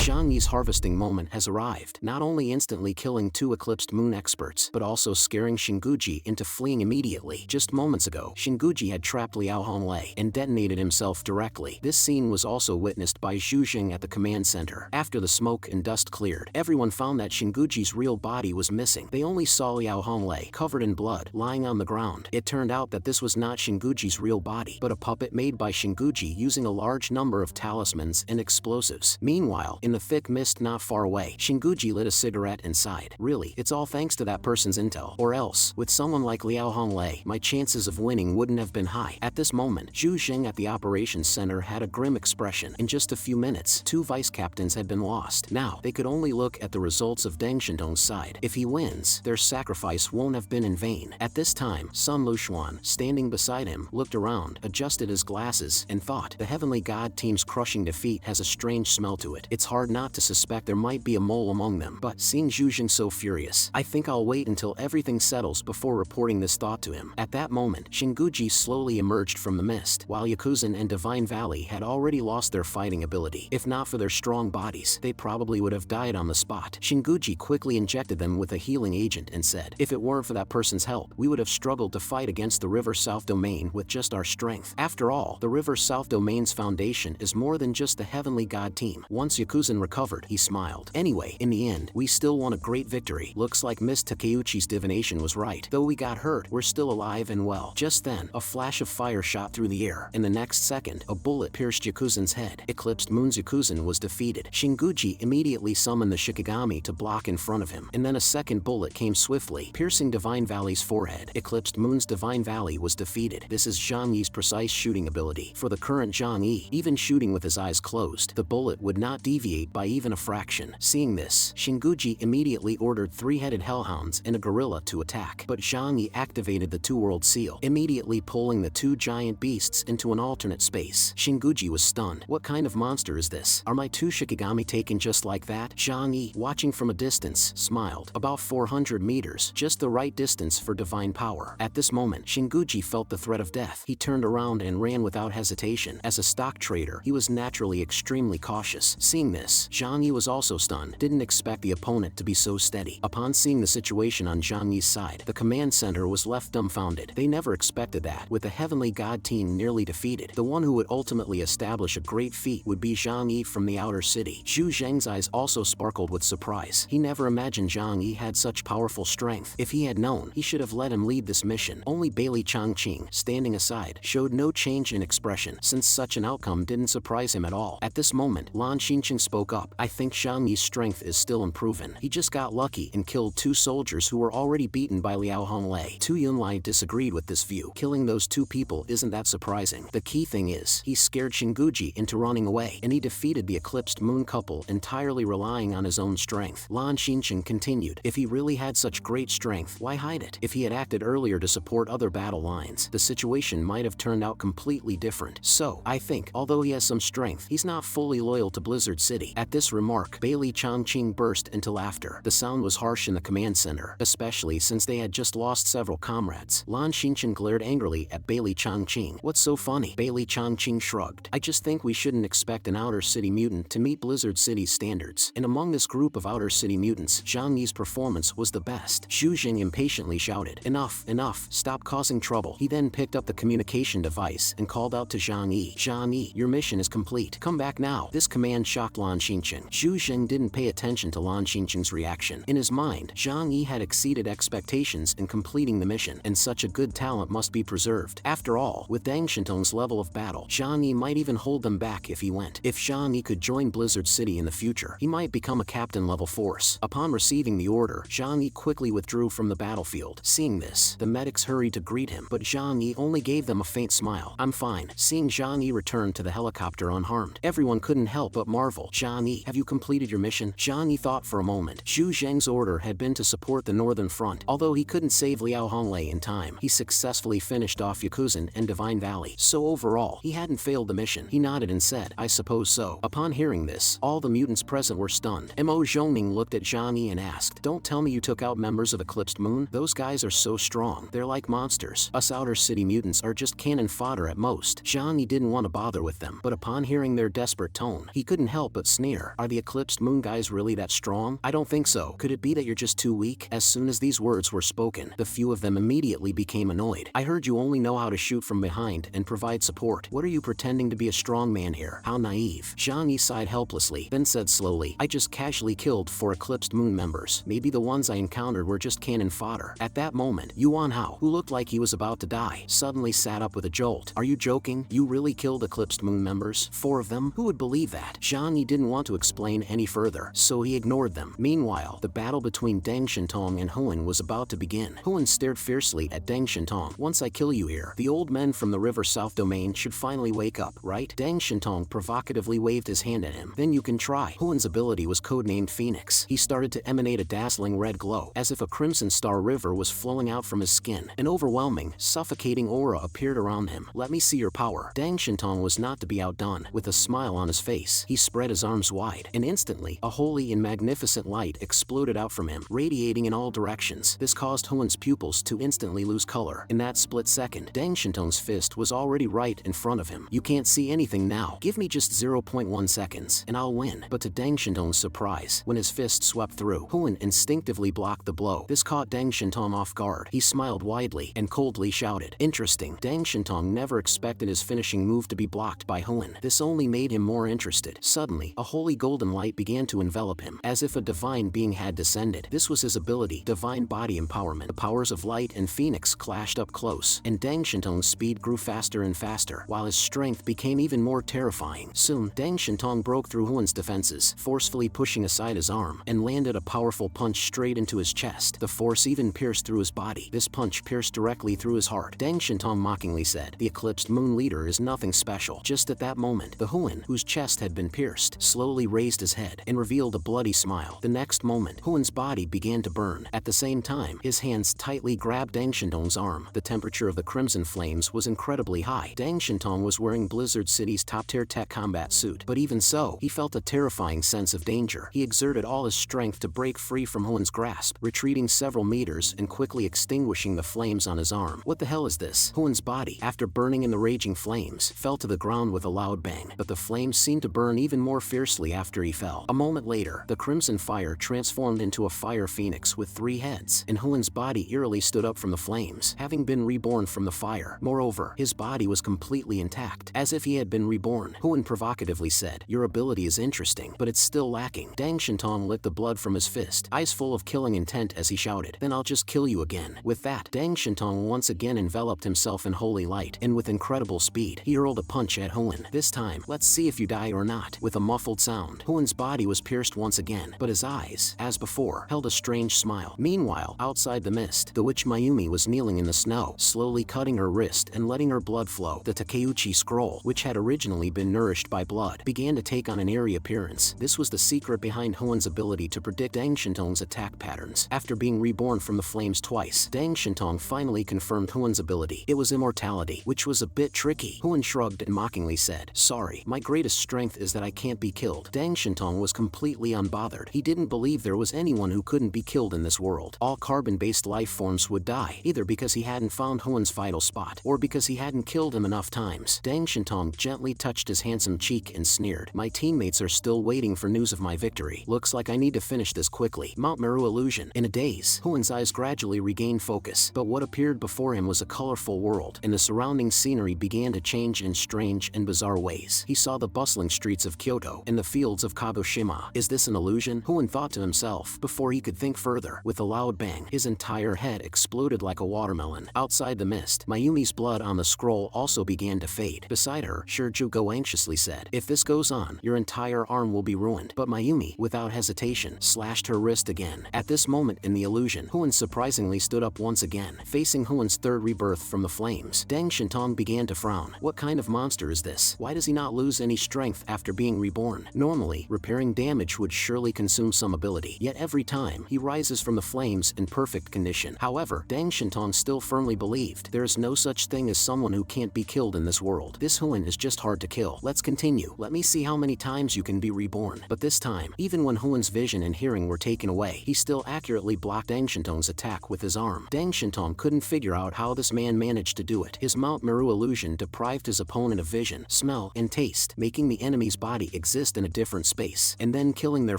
Jangi's harvesting moment has arrived, not only instantly killing 2 eclipsed moon experts, but also scaring Shinguji into fleeing immediately. Just moments ago, Shinguji had trapped Liao Honglei and detonated himself directly. This scene was also witnessed by Zhu Jing at the command center. After the smoke and dust cleared, everyone found that Shinguji's real body was missing. They only saw Liao Honglei, covered in blood, lying on the ground. It turned out that this was not Shinguji's real body, but a puppet made by Shinguji using a large number of talismans and explosives. Meanwhile, in the thick mist not far away, Shinguji lit a cigarette and sighed. Really, it's all thanks to that person's intel. Or else, with someone like Liao Honglei, my chances of winning wouldn't have been high. At this moment, Zhu Jing at the operations center had a grim expression. In just a few minutes, 2 vice captains had been lost. Now, they could only look at the results of Deng Shentong's side. If he wins, their sacrifice won't have been in vain. At this time, Sun Lushuan, standing beside him, looked around, adjusted his glasses, and thought, the Heavenly God team's crushing defeat has a strange smell to it. It's hard not to suspect there might be a mole among them, but seeing Zhu Jing so furious, I think I'll wait until everything settles before reporting this thought to him. At that moment, Shinguji slowly emerged from the mist, while Yakuzen and Divine Valley had already lost their fighting ability. If not for their strong bodies, they probably would have died on the spot. Shinguji quickly injected them with a healing agent and said, if it weren't for that person's help, we would have struggled to fight against the River South Domain with just our strength. After all, the River South Domain's foundation is more than just the Heavenly God team. Once Yakuzen recovered, he smiled. Anyway, in the end, we still won a great victory. Looks like Miss Takeuchi's divination was right. Though we got hurt, we're still alive and well. Just then, a flash of fire shot through the air. In the next second, a bullet pierced Yakuzen's head. Eclipsed Moon's Yakuzen was defeated. Shinguji immediately summoned the Shikigami to block in front of him, and then a second bullet came swiftly, piercing Divine Valley's forehead. Eclipsed Moon's Divine Valley was defeated. This is Jangi's precise shooting ability. For the current Jangi, even shooting with his eyes closed, the bullet would not deviate by even a fraction. Seeing this, Shinguji immediately ordered 3-headed hellhounds and a gorilla to attack, but Jangi activated the 2-world seal, immediately pulling the 2 giant beasts into an alternate space. Shinguji was stunned. What kind of monster is this? Are my 2 Shikigami taken just like that? Jangi, watching from a distance, smiled. About 400 meters, just the right distance for divine power. At this moment, Shinguji felt the threat of death. He turned around and ran without hesitation. As a stock trader, he was naturally extremely cautious. Seeing this, Jangi was also stunned. Didn't expect the opponent to be so steady. Upon seeing the situation on Jangi's side, the command center was left dumbfounded. They never expected that. With the Heavenly God team nearly defeated, the one who would ultimately establish a great feat would be Jangi from the outer city. Zhu Jing's eyes also sparkled with surprise. He never imagined Jangi had such powerful strength. If he had known, he should have let him lead this mission. Only Bailey Changqing, standing aside, showed no change in expression, since such an outcome didn't surprise him at all. At this moment, Lan Xinchen spoke up. I think Jangi's strength is still unproven. He just got lucky and killed 2 soldiers who were already beaten by Liao Honglei. Tu Yunlai disagreed with this view. Killing those 2 people isn't that surprising. The key thing is, he scared Shinguji into running away, and he defeated the Eclipsed Moon couple entirely relying on his own strength. Lan Xinchen continued, if he really had such great strength, why hide it? If he had acted earlier to support other battle lines, the situation might have turned out completely different. So, I think, although he has some strength, he's not fully loyal to Blizzard City. At this remark, Bailey Changqing burst into laughter. The sound was harsh in the command center, especially since they had just lost several comrades. Lan Xinchen glared angrily at Bailey Changqing. What's so funny? Bailey Changqing shrugged. I just think we shouldn't expect an outer city mutant to meet Blizzard City's standards. And among this group of outer city mutants, Zhang performance was the best. Zhu Jing impatiently shouted, enough, enough, stop causing trouble. He then picked up the communication device and called out to Zhang Yi. Zhang Yi, your mission is complete. Come back now. This command shocked Lan Xinchen. Zhu Jing didn't pay attention to Lan Xincheng's reaction. In his mind, Zhang Yi had exceeded expectations in completing the mission, and such a good talent must be preserved. After all, with Deng Shentong's level of battle, Zhang Yi might even hold them back if he went. If Zhang Yi could join Blizzard City in the future, he might become a captain-level force. Upon receiving the order, Zhang Yi quickly withdrew from the battlefield. Seeing this, the medics hurried to greet him, but Zhang Yi only gave them a faint smile. I'm fine. Seeing Zhang Yi return to the helicopter unharmed, everyone couldn't help but marvel. Zhang Yi, have you completed your mission? Zhang Yi thought for a moment. Zhu Zheng's order had been to support the northern front. Although he couldn't save Liao Honglei in time, he successfully finished off Yakuzen and Divine Valley. So overall, he hadn't failed the mission. He nodded and said, I suppose so. Upon hearing this, all the mutants present were stunned. Mo Zhongning looked at Zhang Yi and asked, don't tell me you took out members of Eclipsed Moon? Those guys are so strong. They're like monsters. Us outer city mutants are just cannon fodder at most. Zhang Yi didn't want to bother with them, but upon hearing their desperate tone, he couldn't help but sneer. Are the eclipsed moon guys really that strong? I don't think so. Could it be that you're just too weak? As soon as these words were spoken, the few of them immediately became annoyed. I heard you only know how to shoot from behind and provide support. What are you pretending to be a strong man here? How naive. Jangi sighed helplessly, then said slowly, I just casually killed 4 eclipsed moon members. Maybe the ones I encountered were just cannon fodder. At that moment, Yuan Hao, who looked like he was about to die, suddenly sat up with a jolt. Are you joking? You really killed eclipsed moon members? 4 of them? Who would believe that? Jangi didn't want to explain any further, so he ignored them. Meanwhile, the battle between Deng Shentong and Huan was about to begin. Huan stared fiercely at Deng Shentong. Once I kill you here, the old men from the River South domain should finally wake up, right? Deng Shentong provocatively waved his hand at him. Then you can try. Huan's ability was codenamed Phoenix. He started to emanate a dazzling red glow, as if a crimson star river was flowing out from his skin. An overwhelming, suffocating aura appeared around him. Let me see your power. Deng Shentong was not to be outdone. With a smile on his face, he spread his arms wide, and instantly, a holy and magnificent light exploded out from him, radiating in all directions. This caused Huan's pupils to instantly lose color. In that split second, Deng Shentong's fist was already right in front of him. You can't see anything now. Give me just 0.1 seconds, and I'll win. But to Deng Shentong's surprise, when his fist swept through, Huan instinctively blocked the blow. This caught Deng Shentong off guard. He smiled widely and coldly shouted, interesting. Deng Shentong never expected his finishing move to be blocked by Huan. This only made him more interested. Suddenly, a holy golden light began to envelop him, as if a divine being had descended. This was his ability, divine body empowerment. The powers of light and Phoenix clashed up close, and Deng Shentong's speed grew faster and faster, while his strength became even more terrifying. Soon, Deng Shentong broke through Huan's defenses, forcefully pushing aside his arm, and landed a powerful punch straight into his chest. The force even pierced through his body. This punch pierced directly through his heart. Deng Shentong mockingly said, the eclipsed moon leader is nothing special. Just at that moment, the Huan, whose chest had been pierced, slowly raised his head and revealed a bloody smile. The next moment, Huan's body began to burn. At the same time, his hands tightly grabbed Deng Shentong's arm. The temperature of the crimson flames was incredibly high. Deng Shentong was wearing Blizzard City's top-tier tech combat suit, but even so, he felt a terrifying sense of danger. He exerted all his strength to break free from Huan's grasp, retreating several meters and quickly extinguishing the flames on his arm. What the hell is this? Huan's body, after burning in the raging flames, fell to the ground with a loud bang, but the flames seemed to burn even more fiercely after he fell. A moment later, the crimson fire transformed into a fire phoenix with 3 heads, and Huan's body eerily stood up from the flames, having been reborn from the fire. Moreover, his body was completely intact, as if he had been reborn. Huan provocatively said, your ability is interesting, but it's still lacking. Deng Shentong licked the blood from his fist, eyes full of killing intent as he shouted, then I'll just kill you again. With that, Deng Shentong once again enveloped himself in holy light, and with incredible speed, he hurled a punch at Huan. This time, let's see if you die or not. With a muffled sound, Huan's body was pierced once again, but his eyes, as before, held a strange smile. Meanwhile, outside the mist, the witch Mayumi was kneeling in the snow, slowly cutting her wrist and letting her blood flow. The Takeuchi scroll, which had originally been nourished by blood, began to take on an eerie appearance. This was the secret behind Huan's ability to predict Deng Shentong's attack patterns. After being reborn from the flames twice, Deng Shentong finally confirmed Huan's ability. It was Immortality, which was a bit tricky. Huan shrugged and mockingly said, sorry, my greatest strength is that I can't be killed. Deng Shentong was completely unbothered. He didn't believe there was anyone who couldn't be killed in this world. All carbon-based life forms would die, either because he hadn't found Huan's vital spot, or because he hadn't killed him enough times. Deng Shentong gently touched his handsome cheek and sneered, my teammates are still waiting for news of my victory. Looks like I need to finish this quickly. Mount Meru illusion. In a daze, Huan's eyes gradually regained focus, but what appeared before him was a colorful world, and the surrounding scenery began to change in strange and bizarre ways. He saw the bustling streets of Kyoto and the fields of Kagoshima. Is this an illusion? Huan thought to himself, before he could think further. With a loud bang, his entire head exploded like a watermelon. Outside the mist, Mayumi's blood on the scroll also began to fade. Beside her, Shirjugo anxiously said, if this goes on, your entire arm will be ruined. But Mayumi, without hesitation, slashed her wrist again. At this moment in the illusion, Huan surprisingly stood up once again, facing Huan's third rebirth from the flames. Deng Shentong began to frown. What kind of monster is this? Why does he not lose any strength after being reborn? Normally, repairing damage would surely consume some ability, yet every time, he rises from the flames in perfect condition. However, Deng Shentong still firmly believed there is no such thing as someone who can't be killed in this world. This Huan is just hard to kill. Let's continue. Let me see how many times you can be reborn. But this time, even when Huan's vision and hearing were taken away, he still accurately blocked Deng Shentong's attack with his arm. Deng Shentong couldn't figure out how this man managed to do it. His Mount Meru illusion deprived his opponent of vision, smell, and taste, making the enemy's body exist exist in a different space, and then killing their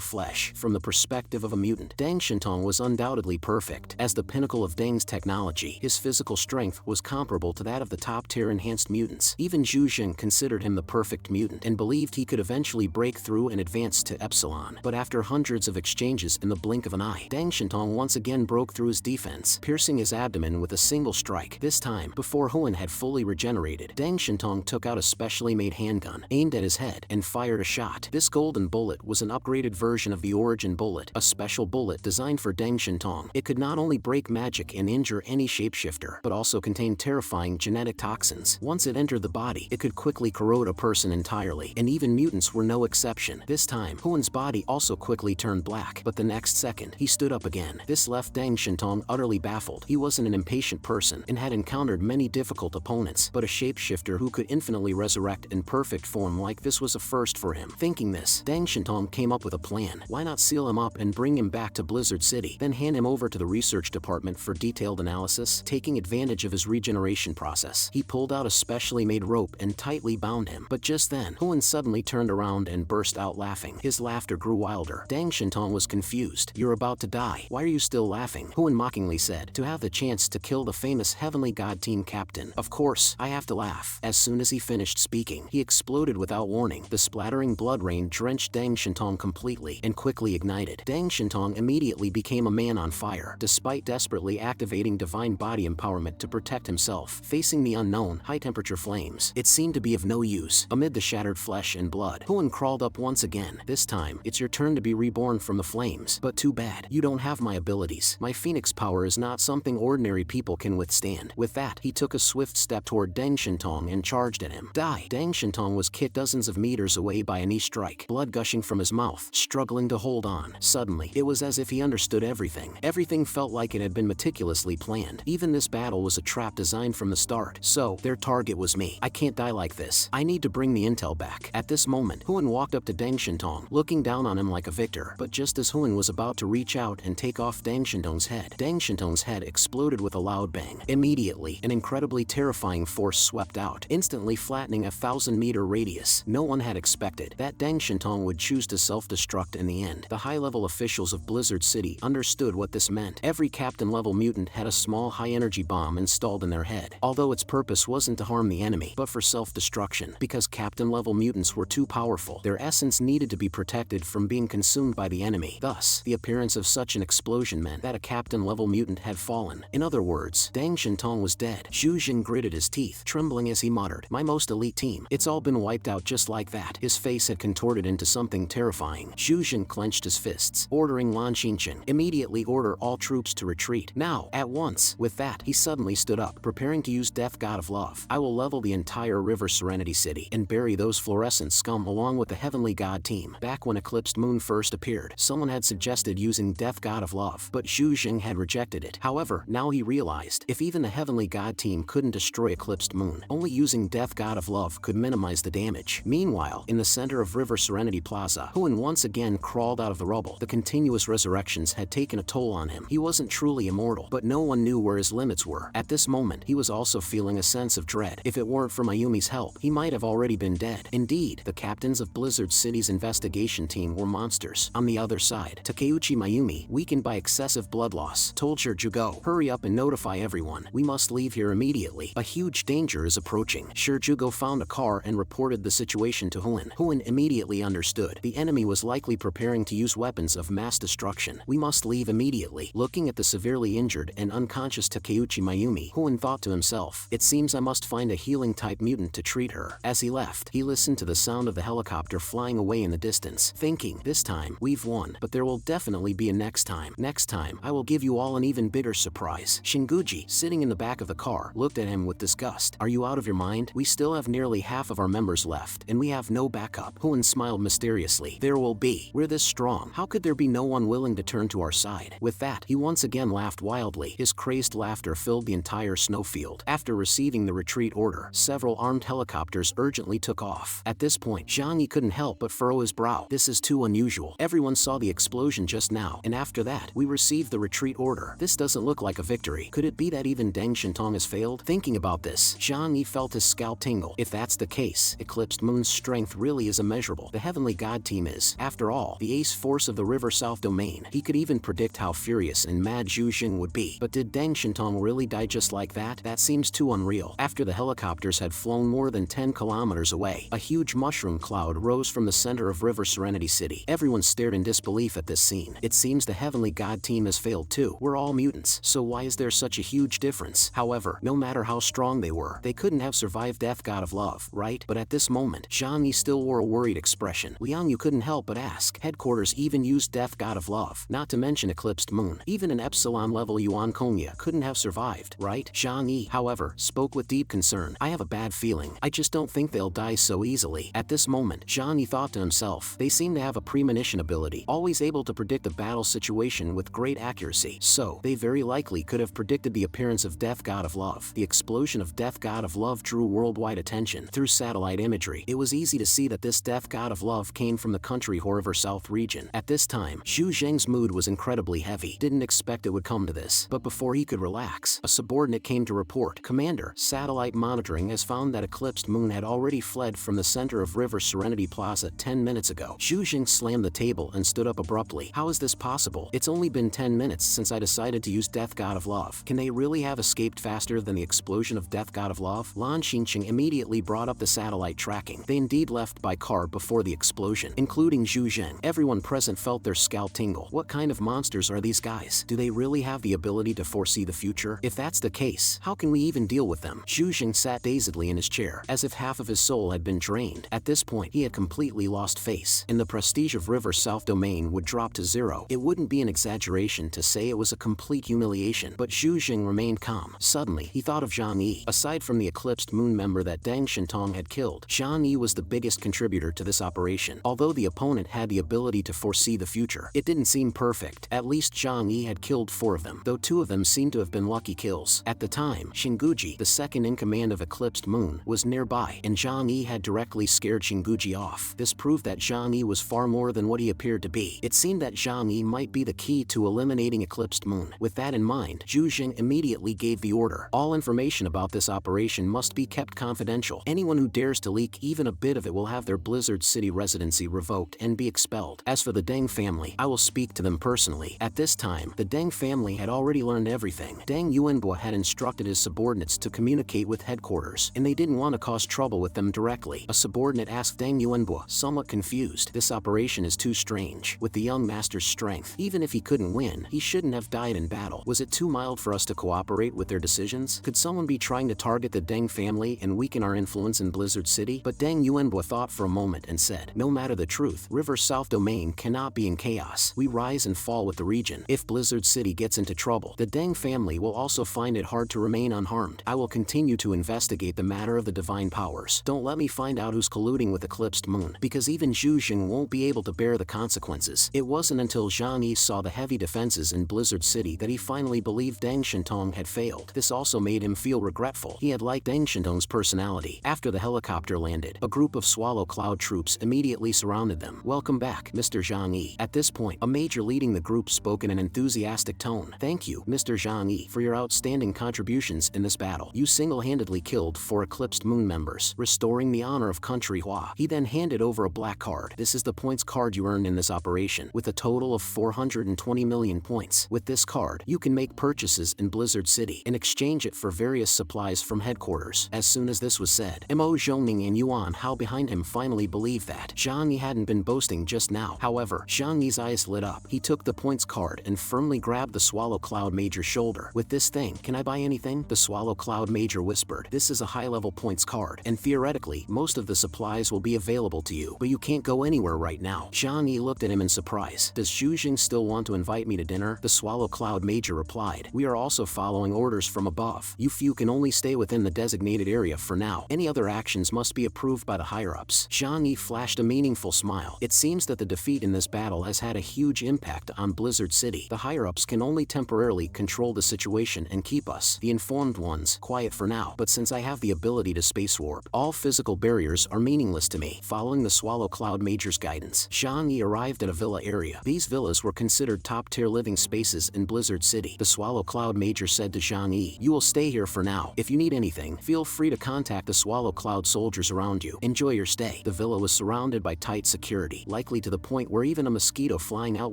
flesh. From the perspective of a mutant, Deng Shentong was undoubtedly perfect. As the pinnacle of Deng's technology, his physical strength was comparable to that of the top-tier enhanced mutants. Even Zhu Jing considered him the perfect mutant and believed he could eventually break through and advance to Epsilon. But after hundreds of exchanges in the blink of an eye, Deng Shentong once again broke through his defense, piercing his abdomen with a single strike. This time, before Huan had fully regenerated, Deng Shentong took out a specially made handgun, aimed at his head, and fired a shot. This golden bullet was an upgraded version of the origin bullet, a special bullet designed for Deng Shentong. It could not only break magic and injure any shapeshifter, but also contained terrifying genetic toxins. Once it entered the body, it could quickly corrode a person entirely, and even mutants were no exception. This time, Huan's body also quickly turned black, but the next second, he stood up again. This left Deng Shentong utterly baffled. He wasn't an impatient person and had encountered many difficult opponents, but a shapeshifter who could infinitely resurrect in perfect form like this was a first for him. Thinking this, Deng Shentong came up with a plan. Why not seal him up and bring him back to Blizzard City, then hand him over to the research department for detailed analysis? Taking advantage of his regeneration process, he pulled out a specially made rope and tightly bound him. But just then, Huan suddenly turned around and burst out laughing. His laughter grew wilder. Deng Shentong was confused. "You're about to die. Why are you still laughing?" Huan mockingly said. "To have the chance to kill the famous Heavenly God Team captain. Of course, I have to laugh." As soon as he finished speaking, he exploded without warning. The splattering blood rain drenched Deng Shentong completely and quickly ignited. Deng Shentong immediately became a man on fire, despite desperately activating divine body empowerment to protect himself. Facing the unknown, high-temperature flames, it seemed to be of no use. Amid the shattered flesh and blood, Huan crawled up once again. "This time, it's your turn to be reborn from the flames. But too bad, you don't have my abilities. My phoenix power is not something ordinary people can withstand." With that, he took a swift step toward Deng Shentong and charged at him. "Die!" Deng Shentong was kicked dozens of meters away by a knee strike, blood gushing from his mouth, struggling to hold on. Suddenly, it was as if he understood everything. Everything felt like it had been meticulously planned. Even this battle was a trap designed from the start. So, their target was me. I can't die like this. I need to bring the intel back. At this moment, Huan walked up to Deng Shentong, looking down on him like a victor. But just as Huan was about to reach out and take off Deng Shentong's head, Deng Shentong's head exploded with a loud bang. Immediately, an incredibly terrifying force swept out, instantly flattening a 1,000-meter radius. No one had expected that Deng Shentong would choose to self-destruct in the end. The high-level officials of Blizzard City understood what this meant. Every captain-level mutant had a small high-energy bomb installed in their head, although its purpose wasn't to harm the enemy, but for self-destruction. Because captain-level mutants were too powerful, their essence needed to be protected from being consumed by the enemy. Thus, the appearance of such an explosion meant that a captain-level mutant had fallen. In other words, Deng Shentong was dead. Zhu Jing gritted his teeth, trembling as he muttered, "My most elite team. It's all been wiped out just like that." His face had contorted into something terrifying. Zhu Jing clenched his fists, ordering Shin Shin, "Immediately order all troops to retreat. Now, at once." With that, he suddenly stood up, preparing to use Death God of Love. "I will level the entire River Serenity City and bury those fluorescent scum along with the Heavenly God Team." Back when Eclipsed Moon first appeared, someone had suggested using Death God of Love, but Zhu Jing had rejected it. However, now he realized, if even the Heavenly God Team couldn't destroy Eclipsed Moon, only using Death God of Love could minimize the damage. Meanwhile, in the center of River Serenity Plaza, Huan once again crawled out of the rubble. The continuous resurrections had taken a toll on him. He wasn't truly immortal, but no one knew where his limits were. At this moment, he was also feeling a sense of dread. If it weren't for Mayumi's help, he might have already been dead. Indeed, the captains of Blizzard City's investigation team were monsters. On the other side, Takeuchi Mayumi, weakened by excessive blood loss, told Jugo, "Hurry up and notify everyone. We must leave here immediately. A huge danger is approaching." Jugo found a car and reported the situation to Huan. Huan immediately understood. The enemy was likely preparing to use weapons of mass destruction. "We must leave immediately." Looking at the severely injured and unconscious Takeuchi Mayumi, Huan thought to himself, "It seems I must find a healing-type mutant to treat her." As he left, he listened to the sound of the helicopter flying away in the distance, thinking, "This time, we've won, but there will definitely be a next time. Next time, I will give you all an even bigger surprise." Shinguji, sitting in the back of the car, looked at him with disgust. "Are you out of your mind? We still have nearly half of our members left, and we have no backup." Huan smiled mysteriously. "There will be. We're this strong. How could there be no one willing to turn to our side?" With that, he once again laughed wildly. His crazed laughter filled the entire snowfield. After receiving the retreat order, several armed helicopters urgently took off. At this point, Jangi couldn't help but furrow his brow. "This is too unusual. Everyone saw the explosion just now, and after that, we received the retreat order. This doesn't look like a victory. Could it be that even Deng Shentong has failed?" Thinking about this, Jangi felt his scalp tingle. If that's the case, Eclipsed Moon's strength really is immeasurable. immeasurable the Heavenly God team is. After all, the ace force of the River South domain. He could even predict how furious and mad Zhu Jing would be. But did Deng Shentong really die just like that? That seems too unreal. After the helicopters had flown more than 10 kilometers away, a huge mushroom cloud rose from the center of River Serenity City. Everyone stared in disbelief at this scene. It seems the Heavenly God team has failed too. We're all mutants, so why is there such a huge difference? However, no matter how strong they were, they couldn't have survived Death God of Love, right? But at this moment, Jangi still wore a worried expression. Liang Yu couldn't help but ask. Headquarters even used Death God of Love, not to mention Eclipsed Moon. Even an Epsilon level Yuan Konya couldn't have survived, right? Zhang Yi, however, spoke with deep concern. I have a bad feeling. I just don't think they'll die so easily. At this moment, Zhang Yi thought to himself, they seem to have a premonition ability, always able to predict the battle situation with great accuracy. So, they very likely could have predicted the appearance of Death God of Love. The explosion of Death God of Love drew worldwide attention. Through satellite imagery, it was easy to see that this Death God of Love came from the country River South region. At this time, Zhu Zheng's mood was incredibly heavy. Didn't expect it would come to this. But before he could relax, a subordinate came to report. Commander, satellite monitoring has found that Eclipsed Moon had already fled from the center of River Serenity Plaza 10 minutes ago. Zhu Jing slammed the table and stood up abruptly. How is this possible? It's only been 10 minutes since I decided to use Death God of Love. Can they really have escaped faster than the explosion of Death God of Love? Lan Xinqing immediately brought up the satellite tracking. They indeed left by car before the explosion, including Zhu Zheng. Everyone present felt their scalp tingle. What kind of monsters are these guys? Do they really have the ability to foresee the future? If that's the case, how can we even deal with them? Zhu Zheng sat dazedly in his chair, as if half of his soul had been drained. At this point, he had completely lost face, and the prestige of River South domain would drop to zero. It wouldn't be an exaggeration to say it was a complete humiliation, but Zhu Zheng remained calm. Suddenly, he thought of Zhang Yi. Aside from the Eclipsed Moon member that Deng Shentong had killed, Zhang Yi was the biggest contributor to this operation. Although the opponent had the ability to foresee the future, it didn't seem perfect. At least Zhang Yi had killed 4 of them, though 2 of them seemed to have been lucky kills. At the time, Shinguji, the second in command of Eclipsed Moon, was nearby, and Zhang Yi had directly scared Shinguji off. This proved that Zhang Yi was far more than what he appeared to be. It seemed that Zhang Yi might be the key to eliminating Eclipsed Moon. With that in mind, Zhu Jing immediately gave the order. All information about this operation must be kept confidential. Anyone who dares to leak even a bit of it will have their Blizzard City residency revoked and be expelled. As for the Deng family, I will speak to them personally. At this time, the Deng family had already learned everything. Deng Yuanbo had instructed his subordinates to communicate with headquarters, and they didn't want to cause trouble with them directly. A subordinate asked Deng Yuanbo, somewhat confused. This operation is too strange. With the young master's strength, even if he couldn't win, he shouldn't have died in battle. Was it too mild for us to cooperate with their decisions? Could someone be trying to target the Deng family and weaken our influence in Blizzard City? But Deng Yuanbo thought for a moment and said, no matter the truth, River South domain cannot be in chaos. We rise and fall with the region. If Blizzard City gets into trouble, the Deng family will also find it hard to remain unharmed. I will continue to investigate the matter of the divine powers. Don't let me find out who's colluding with Eclipsed Moon, because even Zhu Jing won't be able to bear the consequences. It wasn't until Zhang Yi saw the heavy defenses in Blizzard City that he finally believed Deng Shentong had failed. This also made him feel regretful. He had liked Deng Shentong's personality. After the helicopter landed, a group of Swallow Cloud troops immediately surrounded them. Welcome back, Mr. Zhang Yi. At this point, a major leading the group spoke in an enthusiastic tone. Thank you, Mr. Zhang Yi, for your outstanding contributions in this battle. You single-handedly killed 4 Eclipsed Moon members, restoring the honor of Country Hua. He then handed over a black card. This is the points card you earned in this operation, with a total of 420 million points. With this card, you can make purchases in Blizzard City and exchange it for various supplies from headquarters. As soon as this was said, Mo Zhongning and Yuan Hao behind him finally believed that Zhang Yi hadn't been boasting just now. However, Zhang Yi's eyes lit up. He took the points card and firmly grabbed the Swallow Cloud Major's shoulder. With this thing, can I buy anything? The Swallow Cloud Major whispered. This is a high-level points card, and theoretically, most of the supplies will be available to you, but you can't go anywhere right now. Zhang Yi looked at him in surprise. Does Zhu Jing still want to invite me to dinner? The Swallow Cloud Major replied. We are also following orders from above. You few can only stay within the designated area for now. Any other actions must be approved by the higher-ups. Zhang Yi flashed a meaningful smile. It seems that the defeat in this battle has had a huge impact on Blizzard City. The higher-ups can only temporarily control the situation and keep us, the informed ones, quiet for now. But since I have the ability to space warp, all physical barriers are meaningless to me. Following the Swallow Cloud Major's guidance, Zhang Yi arrived at a villa area. These villas were considered top-tier living spaces in Blizzard City. The Swallow Cloud Major said to Zhang Yi, you will stay here for now. If you need anything, feel free to contact the Swallow Cloud soldiers around you. Enjoy your stay. The villa was surrounded by tight security, likely to the point where even a mosquito flying out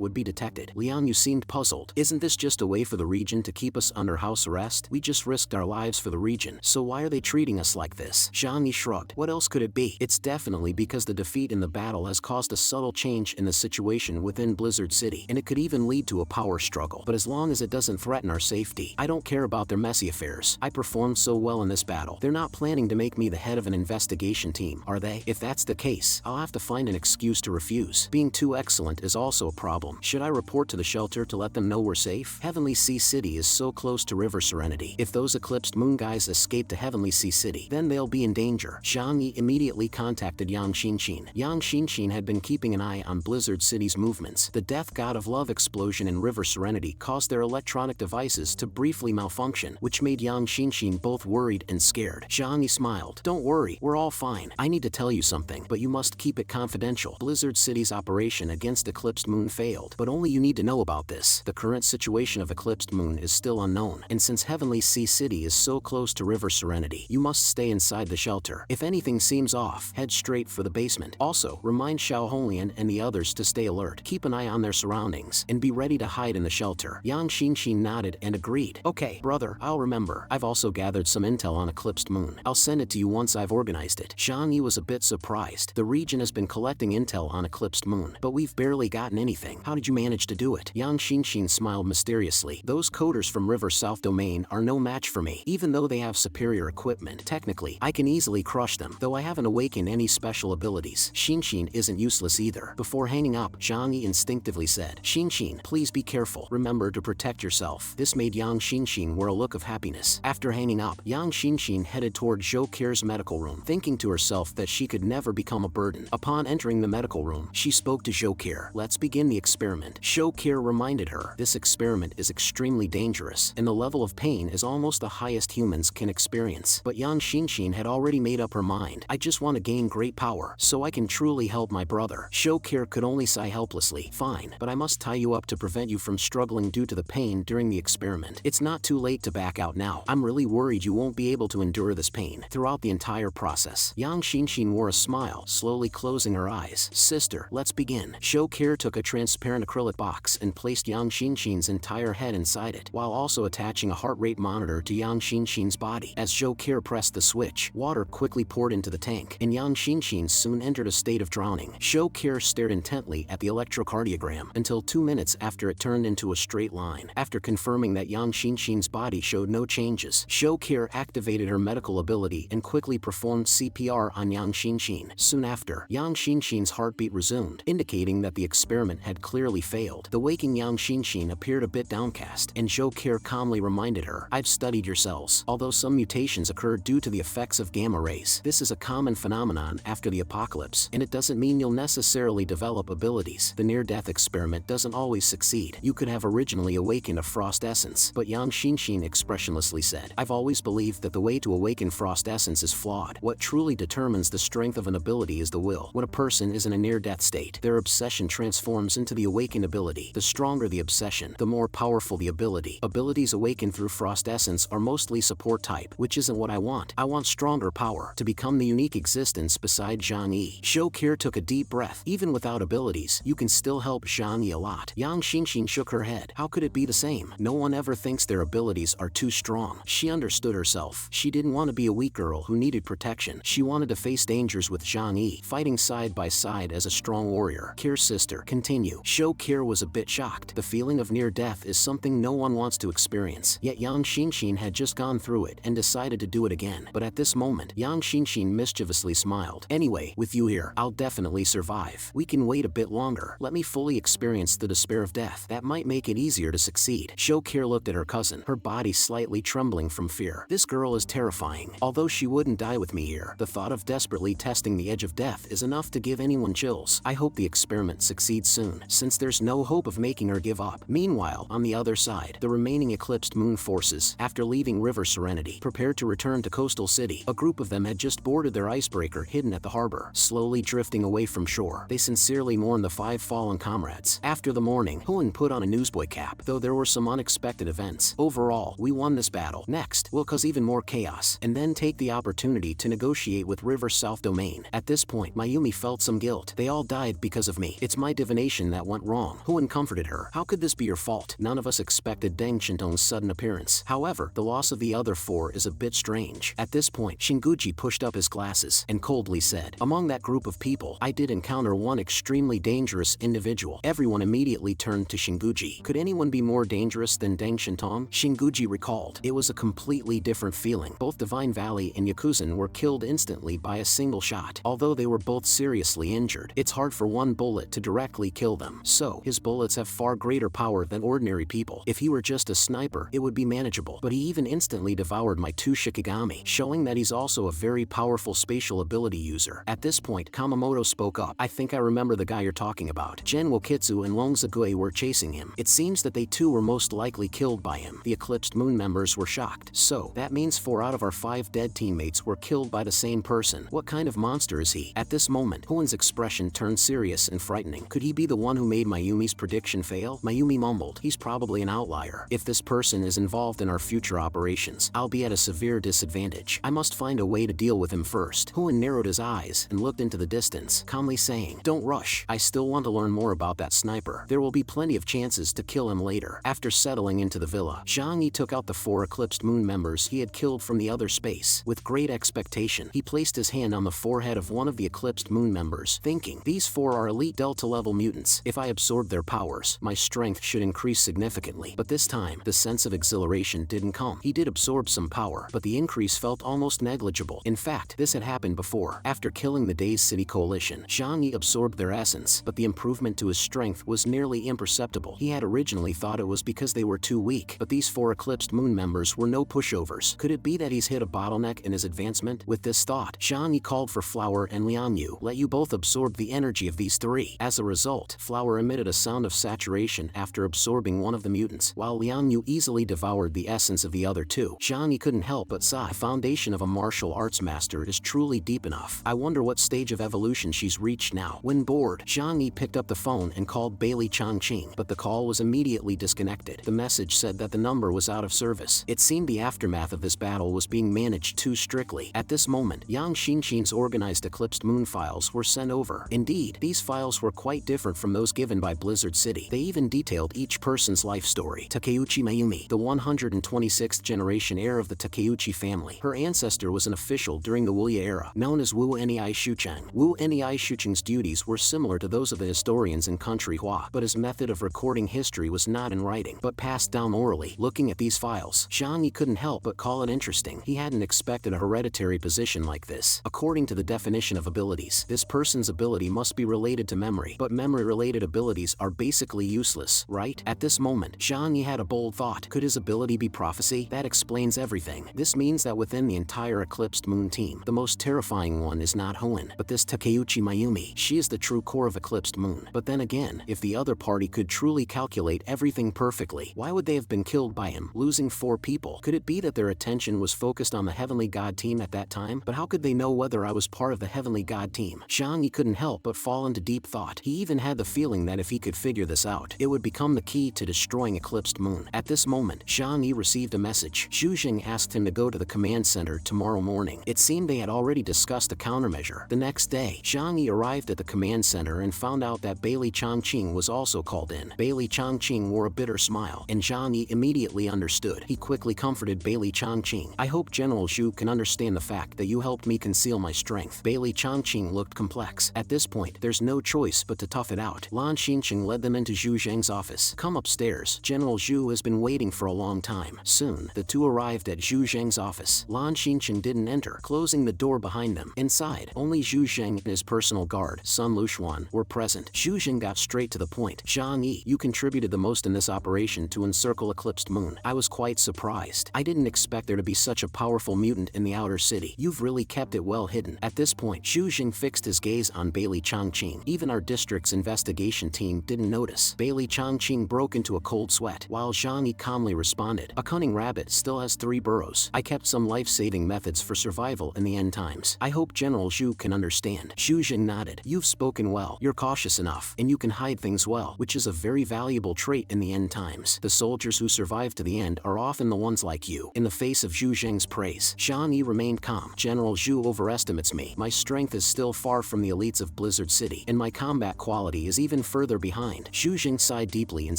would be detected. Liang Yu seemed puzzled. Isn't this just a way for the region to keep us under house arrest? We just risked our lives for the region, so why are they treating us like this? Jangi shrugged. What else could it be? It's definitely because the defeat in the battle has caused a subtle change in the situation within Blizzard City, and it could even lead to a power struggle. But as long as it doesn't threaten our safety, I don't care about their messy affairs. I performed so well in this battle. They're not planning to make me the head of an investigation team, are they? If that's the case, I'll have to find an excuse to refuse. Being too excellent is also a problem. Should I report to the shelter to let them know we're safe? Heavenly Sea City is so close to River Serenity. If those Eclipsed Moon guys escape to Heavenly Sea City, then they'll be in danger. Jangi immediately contacted Shin Shin. Shin Shin had been keeping an eye on Blizzard City's movements. The Death God of Love explosion in River Serenity caused their electronic devices to briefly malfunction, which made Shin Shin both worried and scared. Jangi smiled. Don't worry, we're all fine. I need to tell you something, but you must keep it confidential. Blizzard City's operation against Eclipsed Moon failed, but only you need to know about this. The current situation of Eclipsed Moon is still unknown, and since Heavenly Sea City is so close to River Serenity, you must stay inside the shelter. If anything seems off, head straight for the basement. Also, remind Xiao Honglian and the others to stay alert. Keep an eye on their surroundings, and be ready to hide in the shelter. Shin Shin nodded and agreed. Okay, brother, I'll remember. I've also gathered some intel on Eclipsed Moon. I'll send it to you once I've organized it. Jangi was a bit surprised. The region has been collecting intel on Eclipsed Moon, but we've barely gotten anything. How did you manage to do it? Shin Shin smiled mysteriously. Those coders from River South Domain are no match for me. Even though they have superior equipment, technically, I can easily crush them, though I haven't awakened any special abilities. Shin Shin isn't useless either. Before hanging up, Jangi instinctively said, Shin Shin, please be careful. Remember to protect yourself. This made Shin Shin wear a look of happiness. After hanging up, Shin Shin headed toward Zhou Kier's medical room, thinking to herself that she could never become a burden. Upon entering the medical room, she spoke to Zhou Kier. Let's begin the experiment. Zhou Kier reminded her, this experiment is extremely dangerous, and the level of pain is almost the highest humans can experience. But Shin Shin had already made up her mind. I just want to gain great power, so I can truly help my brother. Zhou Kier could only sigh helplessly. Fine, but I must tie you up to prevent you from struggling due to the pain during the experiment. It's not too late to back out now. I'm really worried you won't be able to endure this pain throughout the entire process. Shin Shin wore a smile, slowly closing her eyes. Sister, let's begin. Zhou Kier took a transparent acrylic box and placed Shin Shin's entire head inside it, while also attaching a heart rate monitor to Shin Shin's body. As Zhou Kier pressed the switch, water quickly poured into the tank, and Shin Shin soon entered a state of drowning. Zhou Kier stared intently at the electrocardiogram until 2 minutes after it turned into a straight line. After confirming that Shin Shin's body showed no changes, Zhou Kier activated her medical ability and quickly performed CPR on Shin Shin. Soon after, Shin Shin's heartbeat resumed, indicating that the experiment had clearly failed. The waking Shin Shin appeared a bit downcast, and Zhou Kier calmly reminded her, I've studied your cells. Although some mutations occur due to the effects of gamma rays, this is a common phenomenon after the apocalypse, and it doesn't mean you'll necessarily develop abilities. The near-death experiment doesn't always succeed. You could have originally awakened a frost essence, but Shin Shin expressionlessly said, I've always believed that the way to awaken frost essence is flawed. What truly determines the strength of an ability is the will. When a person is in a near-death state, their obsession transforms into the awakened ability. The stronger the obsession, the more powerful the ability. Abilities awakened through frost essence are mostly support type, which isn't what I want. I want stronger power, to become the unique existence beside Jangi. Zhou Kier took a deep breath. Even without abilities, you can still help Jangi a lot. Shin Shin shook her head. How could it be the same? No one ever thinks their abilities are too strong. She understood herself. She didn't want to be a weak girl who needed protection. She wanted to face dangers with Jangi, fighting side by side as a strong warrior. Kier's sister, continue. Zhou Kier was a bit shocked. The feeling of near death is something no one wants to experience. Yet Shin Shin had just gone through it and decided to do it again. But at this moment, Shin Shin mischievously smiled. Anyway, with you here, I'll definitely survive. We can wait a bit longer. Let me fully experience the despair of death. That might make it easier to succeed. Zhou Kier looked at her cousin, her body slightly trembling from fear. This girl is terrifying. Although she wouldn't die with me here, the thought of desperately testing the edge of death is enough to give anyone chills. I hope the experiment succeeds soon, since there's no hope of making her give up. Meanwhile, on the other side, the remaining Eclipsed Moon forces, after leaving River Serenity, prepared to return to Coastal City. A group of them had just boarded their icebreaker hidden at the harbor, slowly drifting away from shore. They sincerely mourned the 5 fallen comrades. After the mourning, Huan put on a newsboy cap, though there were some unexpected events. Overall, we won this battle. Next, we'll cause even more chaos, and then take the opportunity to negotiate with River South Domain. At this point, Mayumi felt some guilt. They all died because of me. It's my divination that went wrong. Hoon comforted her. How could this be your fault? None of us expected Deng Shentong's sudden appearance. However, the loss of the other 4 is a bit strange. At this point, Shinguji pushed up his glasses and coldly said, among that group of people, I did encounter one extremely dangerous individual. Everyone immediately turned to Shinguji. Could anyone be more dangerous than Deng Shentong? Shinguji recalled. It was a completely different feeling. Both Divine Valley and Yakuzan were killed instantly by a single shot. Although they were both seriously injured, it's hard for one bullet to directly kill them. So, his bullets have far greater power than ordinary people. If he were just a sniper, it would be manageable. But he even instantly devoured my 2 Shikigami, showing that he's also a very powerful spatial ability user. At this point, Kamamoto spoke up. I think I remember the guy you're talking about. Gen Wokitsu and Longzagui were chasing him. It seems that they too were most likely killed by him. The Eclipsed Moon members were shocked. So, that means 4 out of our 5 dead teammates were killed by the same person. What kind of monster is he? At this moment, Hoon's expression turned serious and frightening. Could he be the one who made Mayumi's prediction fail? Mayumi mumbled. He's probably an outlier. If this person is involved in our future operations, I'll be at a severe disadvantage. I must find a way to deal with him first. Hoon narrowed his eyes and looked into the distance, calmly saying, don't rush. I still want to learn more about that sniper. There will be plenty of chances to kill him later. After settling into the villa, Jangi took out the 4 Eclipsed Moon members he had killed from the other space. With great expectation, he placed his hand on the forehead of one of the Eclipsed Moon members, thinking, these 4 are elite Delta-level mutants. If I absorb their powers, my strength should increase significantly. But this time, the sense of exhilaration didn't come. He did absorb some power, but the increase felt almost negligible. In fact, this had happened before. After killing the Days City Coalition, Jangi absorbed their essence, but the improvement to his strength was nearly imperceptible. He had originally thought it was because they were too weak, but these 4 Eclipsed Moon members were no pushovers. Could it be that he's hit a bottleneck in his advancement? With this thought, Jangi called for Flower and Liangyu. Let you both absorb the energy of these 3. As a result, Flower emitted a sound of saturation after absorbing one of the mutants, while Liangyu easily devoured the essence of the other 2. Jangi couldn't help but sigh. The foundation of a martial arts master is truly deep enough. I wonder what stage of evolution she's reached now. When bored, Jangi picked up the phone and called Bailey Changqing, but the call was immediately disconnected. The message said that the number was out of service. It seemed the aftermath of this battle was being managed too strictly. At this moment, Yang Shinshin's organized Eclipsed Moon files were sent over. Indeed, these files were quite different from those given by Blizzard City. They even detailed each person's life story. Takeuchi Mayumi, the 126th generation heir of the Takeuchi family. Her ancestor was an official during the Wuya era, known as Wu Nei Shucheng. Wu Nei Shucheng's duties were similar to those of the historians in Country Hua, but his method of recording history was not in writing, but passed down orally. Looking at these files, Jangi couldn't help but call it interesting. He hadn't expected a hereditary position like this. According to the definition of abilities, this person's ability must be related to memory, but memory-related abilities are basically useless, right? At this moment, Jangi had a bold thought. Could his ability be prophecy? That explains everything. This means that within the entire Eclipsed Moon team, the most terrifying one is not Hoenn, but this Takeuchi Mayumi. She is the true core of Eclipsed Moon. But then again, if the other party could truly calculate everything perfectly, why would they have been killed by him, losing 4 people? Could it be that their attention was focused on the Heavenly God team at that time? But how could they know whether I was part of the Heavenly God team? Jangi couldn't help but fall into deep thought. He even had the feeling that if he could figure this out, it would become the key to destroying Eclipsed Moon. At this moment, Jangi received a message. Zhu Jing asked him to go to the command center tomorrow morning. It seemed they had already discussed a countermeasure. The next day, Jangi arrived at the command center and found out that Bailey Changqing was also called in. Bailey Changqing wore a bitter smile, and Jangi immediately understood. He quickly comforted Bailey Changqing. I hope General Zhu can understand the fact that you helped me conceal my strength. Bailey Changqing looked complex. At this point, there's no choice but to tough it out. Lan Xincheng led them into Zhu Zheng's office. Come upstairs. General Zhu has been waiting for a long time. Soon, the two arrived at Zhu Zheng's office. Lan Xincheng didn't enter, closing the door behind them. Inside, only Zhu Zheng and his personal guard, Sun Lushuan, were present. Zhu Zheng got straight to the point. Zhang Yi, you contributed the most in this operation to encircle Eclipsed Moon. I was quite surprised. I didn't expect there to be such a powerful mutant in the outer city. You've really kept it well hidden. At this point, Zhu Zheng fixed his gaze on Bailey Changqing. Even our district's investigation team didn't notice. Bailey Changqing broke into a cold sweat, while Zhang Yi calmly responded. A cunning rabbit still has 3 burrows. I kept some life-saving methods for survival in the end times. I hope General Zhu can understand. Zhu Zheng nodded. You've spoken well. You're cautious enough, and you can hide things well, which is a very valuable trait in the end times. The soldiers who survive to the end are often the ones like you. In the face of Zhu Zheng's praise, Zhang Yi remained calm. General Zhu overestimates me. my strength is still far from the elites of Blizzard City, and my combat quality is even further behind. Xu Jing sighed deeply and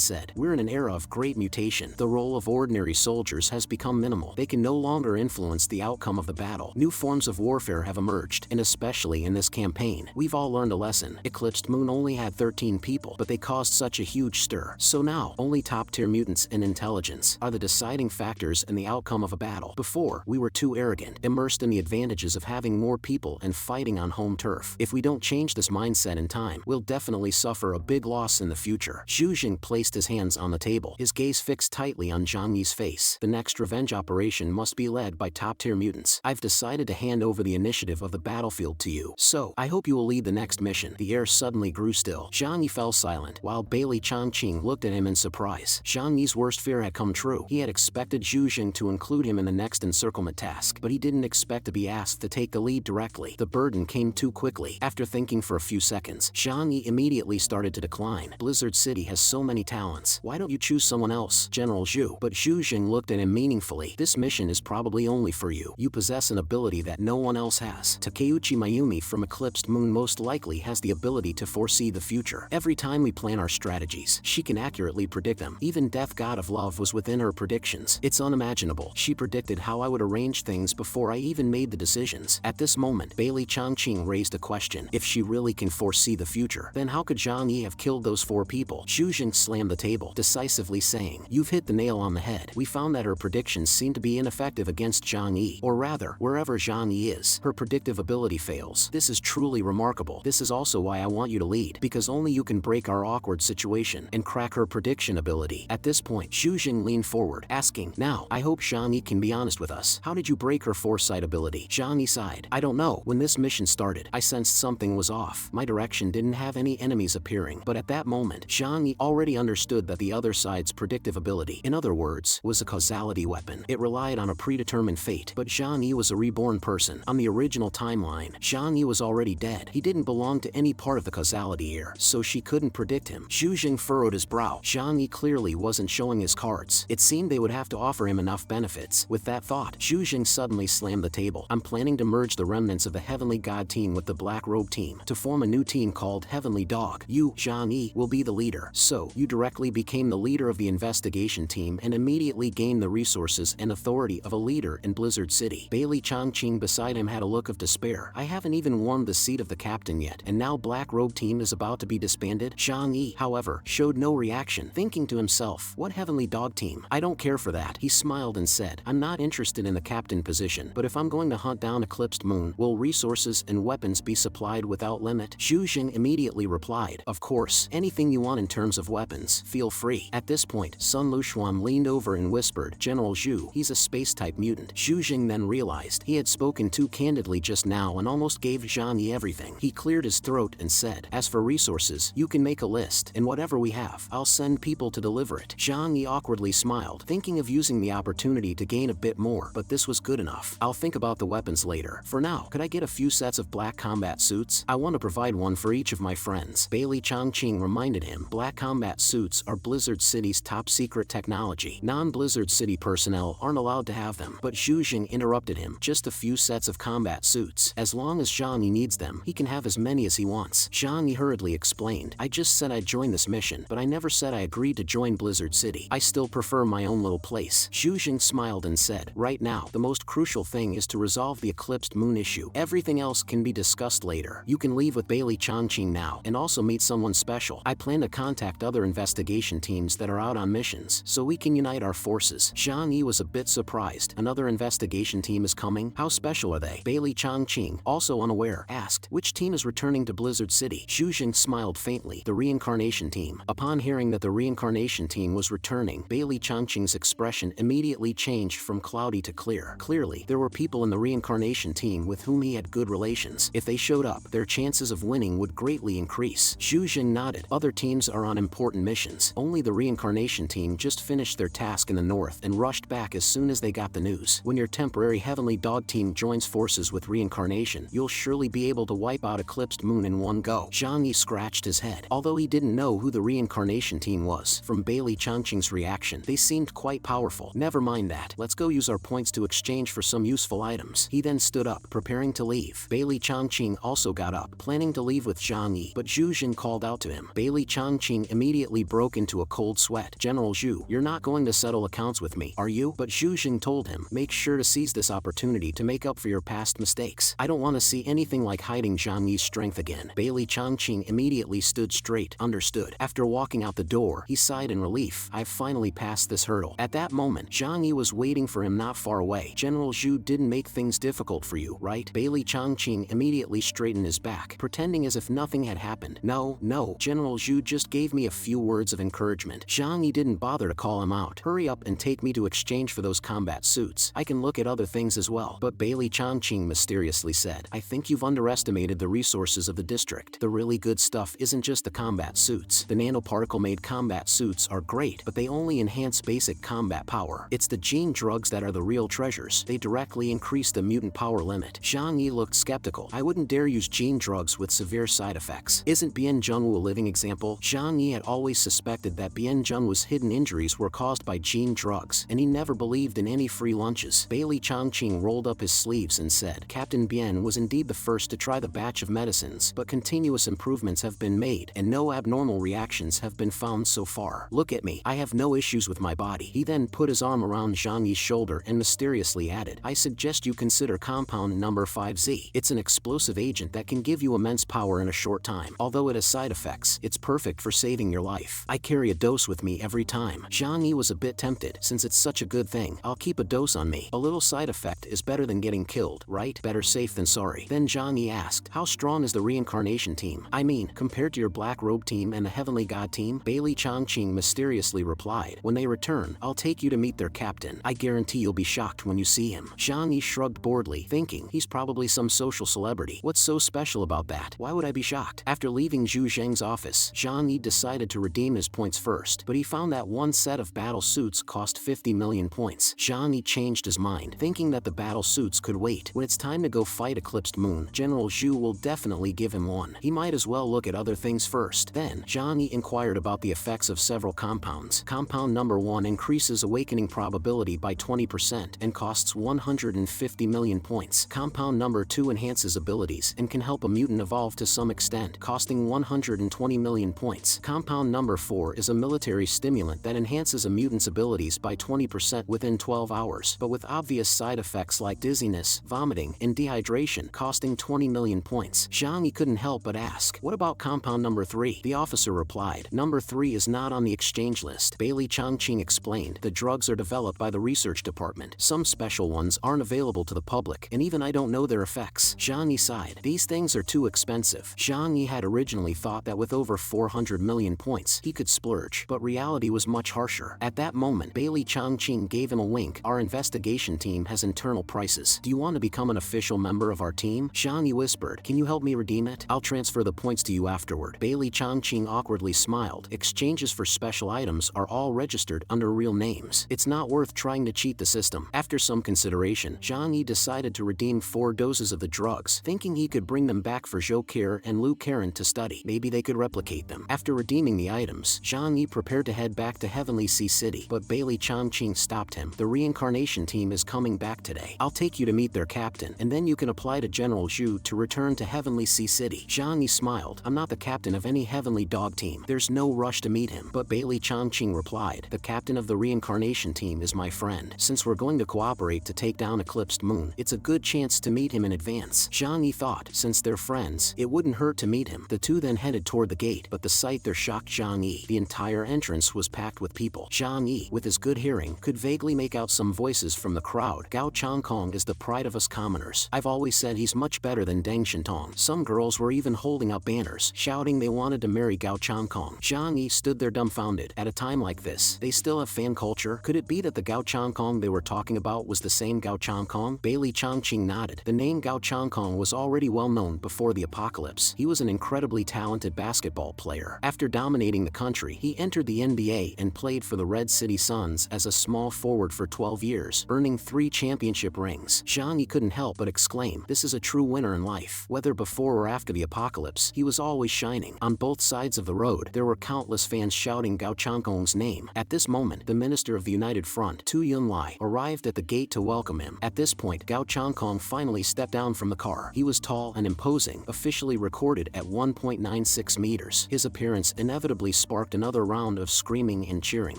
said, we're in an era of great mutation. The role of ordinary soldiers has become minimal. They can no longer influence the outcome of the battle. New forms of warfare have emerged, and especially in this campaign, we've all learned a lesson. Eclipsed Moon only had 13 people, but they caused such a huge stir. So now, only top-tier mutants and intelligence are the deciding factors in the outcome of a battle. Before, we were too arrogant, immersed in the advantages of having more people and fighting on home turf. If we don't change this mindset in time, we'll definitely suffer a big loss in the future. Xu Jing placed his hands on the table, his gaze fixed tightly on Jangi's face. The next revenge operation must be led by top-tier mutants. I've decided to hand over the initiative of the battlefield to you. So, I hope you will lead the next mission. The air suddenly grew still. Jangi fell silent, while Bailey Changqing looked at him in surprise. Jangi's worst fear had come true. He had expected Xu Jing to include him in the next encirclement task, but he didn't expect to be asked to take the lead directly. The burden came too quickly. After thinking for a few seconds, Jangi immediately started to decline. Blizzard City has so many talents. Why don't you choose someone else, General Xu? But Xu Jing looked at him meaningfully. This mission is probably only for you. You possess an ability that no one else has. Takeuchi Mayumi from Eclipsed Moon most likely has the ability to foresee the future. Every time we plan our strategies, she can accurately predict them. Even Death God of Love was within her predictions. It's unimaginable. She predicted how I would arrange things before I even made the decisions. At this moment, Bailey Changqing raised a question. If she really can foresee the future, then how could Zhang Yi have killed those 4 people? Xu Jing slammed the table, decisively saying, you've hit the nail on the head. We found that her predictions seem to be ineffective against Zhang Yi, or rather, wherever Zhang Yi is, her predictive ability fails. This is truly remarkable. This is also why I want you to lead, because only you can break our awkward situation and crack her prediction ability. At this point, Xu Jing leaned forward, asking, now, I hope Zhang Yi can be honest with us. How did you break her foresight ability? Zhang Yi sighed. I don't know. When this mission started, I sensed something was off. My direction didn't have any enemies appearing, but at that moment, Zhang Yi already understood that the other side's predictive ability, in other words, was a causality weapon. It relied on a predetermined fate, but Zhang Yi was a reborn person. On the original timeline, Zhang Yi was already dead. He didn't belong to any part of the causality here, so she couldn't predict him. Xu Jing furrowed his brow. Zhang Yi clearly wasn't showing his cards. It seemed they would have to offer him enough benefits. With that thought, Xu Jing suddenly slammed the table. I'm planning to merge the remnants of the Heavenly God team with the Black Robe team to form a new team called Heavenly Dog. You, Zhang Yi, will be the leader. So, you directly became the leader of the investigation team and immediately gained the resources and authority of a leader in Blizzard City. Bailey Changqing beside him had a look of despair. I haven't even won the seat of the captain yet, and now Black Robe team is about to be disbanded? Zhang Yi, however, showed no reaction, thinking to himself, what Heavenly Dog team? I don't care for that. He smiled and said, I'm not interested in the captain position, but if I'm going to hunt down Eclipsed Moon, will resources and weapons be supplied without limit? Xu Jing immediately replied, of course, anything you want in terms of weapons, feel free. At this point, Sun Luxuan leaned over and whispered, General Xu, he's a space-type mutant. Xu Jing then realized he had spoken too candidly just now and almost gave Zhang Yi everything. He cleared his throat and said, as for resources, you can make a list, and whatever we have, I'll send people to deliver it. Zhang Yi awkwardly smiled, thinking of using the opportunity to gain a bit more, but this was good enough. I'll think about the weapons later. For now, could I get a few sets of black combat suits? I want to provide one for each of my friends. Bailey Changqing reminded him, black combat suits are Blizzard City's top secret technology. Non-Blizzard City personnel aren't allowed to have them, but Xu Jing interrupted him. Just a few sets of combat suits. As long as Zhang Yi needs them, he can have as many as he wants. Zhang Yi hurriedly explained, I just said I'd join this mission, but I never said I agreed to join Blizzard City. I still prefer my own little place. Xu Jing smiled and said, right now, the most crucial thing is to resolve the Eclipsed Moon issue. Everything else can be discussed later. You can leave with Bailey Changqing now, and also meet someone special. I plan to contact other investigation teams that are out on missions, so we can unite our forces. Zhang Yi was a bit surprised. Another investigation team is coming? How special are they? Bailey Changqing, also unaware, asked, which team is returning to Blizzard City? Xu Jing smiled faintly. The Reincarnation team. Upon hearing that the Reincarnation team was returning, Bailey Changqing's expression immediately changed from cloudy to clear. Clearly, there were people in the Reincarnation team with whom he had good relations. If they showed up, their chances of winning would greatly increase. Xu Jing nodded. Other teams are on important missions. Only the Reincarnation team just finished their task in the north and rushed back as soon as they got the news. When your temporary Heavenly Dog team joins forces with Reincarnation, you'll surely be able to wipe out Eclipsed Moon in one go. Zhang Yi scratched his head. Although he didn't know who the Reincarnation team was, from Bailey Changqing's reaction, they seemed quite powerful. Never mind that. Let's go use our points to exchange for some useful items. He then stood up, preparing to leave. leave. Bailey Changqing also got up, planning to leave with Jangi, but Zhu Jin called out to him. Bailey Changqing immediately broke into a cold sweat. General Zhu, you're not going to settle accounts with me, are you? But Zhu Jin told him, make sure to seize this opportunity to make up for your past mistakes. I don't want to see anything like hiding Jangi's strength again. Bailey Changqing immediately stood straight. Understood. After walking out the door, he sighed in relief. I've finally passed this hurdle. At that moment, Jangi was waiting for him not far away. General Zhu didn't make things difficult for you, right? Bailey Changqing immediately straightened his back, pretending as if nothing had happened. No, General Zhu just gave me a few words of encouragement. Jangi didn't bother to call him out. Hurry up and take me to exchange for those combat suits. I can look at other things as well. But Bailey Changqing mysteriously said, I think you've underestimated the resources of the district. The really good stuff isn't just the combat suits. The nanoparticle-made combat suits are great, but they only enhance basic combat power. It's the gene drugs that are the real treasures. They directly increase the mutant power limit. Zhang Yi looked skeptical. I wouldn't dare use gene drugs with severe side effects. Isn't Bien Zhengwu a living example? Zhang Yi had always suspected that Bien Zhengwu's hidden injuries were caused by gene drugs, and he never believed in any free lunches. Bailey Changqing rolled up his sleeves and said, Captain Bien was indeed the first to try the batch of medicines, but continuous improvements have been made, and no abnormal reactions have been found so far. Look at me. I have no issues with my body. He then put his arm around Zhang Yi's shoulder and mysteriously added, I suggest you consider compound number 5Z. It's an explosive agent that can give you immense power in a short time. Although it has side effects, it's perfect for saving your life. I carry a dose with me every time. Zhang Yi was a bit tempted. Since it's such a good thing, I'll keep a dose on me. A little side effect is better than getting killed, right? Better safe than sorry. Then Zhang Yi asked, how strong is the Reincarnation team? I mean, compared to your Black Robe team and the Heavenly God team? Bailey Changqing mysteriously replied, when they return, I'll take you to meet their captain. I guarantee you'll be shocked when you see him. Zhang Yi shrugged boredly, thinking, he's probably some social celebrity. What's so special about that? Why would I be shocked? After leaving Zhu Zheng's office, Zhang Yi decided to redeem his points first, but he found that one set of battle suits cost 50 million points. Zhang Yi changed his mind, thinking that the battle suits could wait. When it's time to go fight Eclipsed Moon, General Zhu will definitely give him one. He might as well look at other things first. Then, Zhang Yi inquired about the effects of several compounds. Compound number 1 increases awakening probability by 20% and costs 150 million points. Compound number 2 enhances abilities and can help a mutant evolve to some extent, costing 120 million points. Compound number 4 is a military stimulant that enhances a mutant's abilities by 20% within 12 hours, but with obvious side effects like dizziness, vomiting, and dehydration, costing 20 million points. Zhang Yi couldn't help but ask, what about compound number 3? The officer replied, number 3 is not on the exchange list. Bailey Changqing explained, the drugs are developed by the research department. Some special ones aren't available to the public, and even I don't know their effects. Zhang Yi sighed. These things are too expensive. Zhang Yi had originally thought that with over 400 million points, he could splurge, but reality was much harsher. At that moment, Bailey Changqing gave him a wink. Our investigation team has internal prices. Do you want to become an official member of our team? Zhang Yi whispered, can you help me redeem it? I'll transfer the points to you afterward. Bailey Changqing awkwardly smiled. Exchanges for special items are all registered under real names. It's not worth trying to cheat the system. After some consideration, Zhang Yi decided to redeem 4 doses of the drugs, thinking he could bring them back for Zhou Kir and Lu Karen to study. Maybe they could replicate them. After redeeming the items, Zhang Yi prepared to head back to Heavenly Sea City, but Bailey Changqing stopped him. The Reincarnation team is coming back today. I'll take you to meet their captain, and then you can apply to General Zhu to return to Heavenly Sea City. Zhang Yi smiled. I'm not the captain of any Heavenly Dog team. There's no rush to meet him. But Bailey Changqing replied, the captain of the Reincarnation team is my friend. Since we're going to cooperate to take down Eclipsed Moon, it's a good chance to meet him in advance. Zhang Yi thought, since they're friends, it wouldn't hurt to meet him. The two then headed toward the gate, but the sight there shocked Zhang Yi. The entire entrance was packed with people. Zhang Yi, with his good hearing, could vaguely make out some voices from the crowd. Gao Changkong is the pride of us commoners. I've always said he's much better than Deng Shentong. Some girls were even holding up banners, shouting they wanted to marry Gao Changkong. Zhang Yi stood there dumbfounded. At a time like this, they still have fan culture? Could it be that the Gao Changkong they were talking about was the same Gao Changkong? Bailey Changqing nodded. The name Gao Changkong was already well known before the apocalypse. He was an incredibly talented basketball player. After dominating the country, he entered the NBA and played for the Red City Suns as a small forward for 12 years, earning 3 championship rings. Zhang Yi couldn't help but exclaim, this is a true winner in life. Whether before or after the apocalypse, he was always shining. On both sides of the road, there were countless fans shouting Gao Changkong's name. At this moment, the Minister of the United Front, Tu Yunlai, arrived at the gate to welcome him. At this point, Gao Changkong finally stepped stepped down from the car. He was tall and imposing, officially recorded at 1.96 meters. His appearance inevitably sparked another round of screaming and cheering.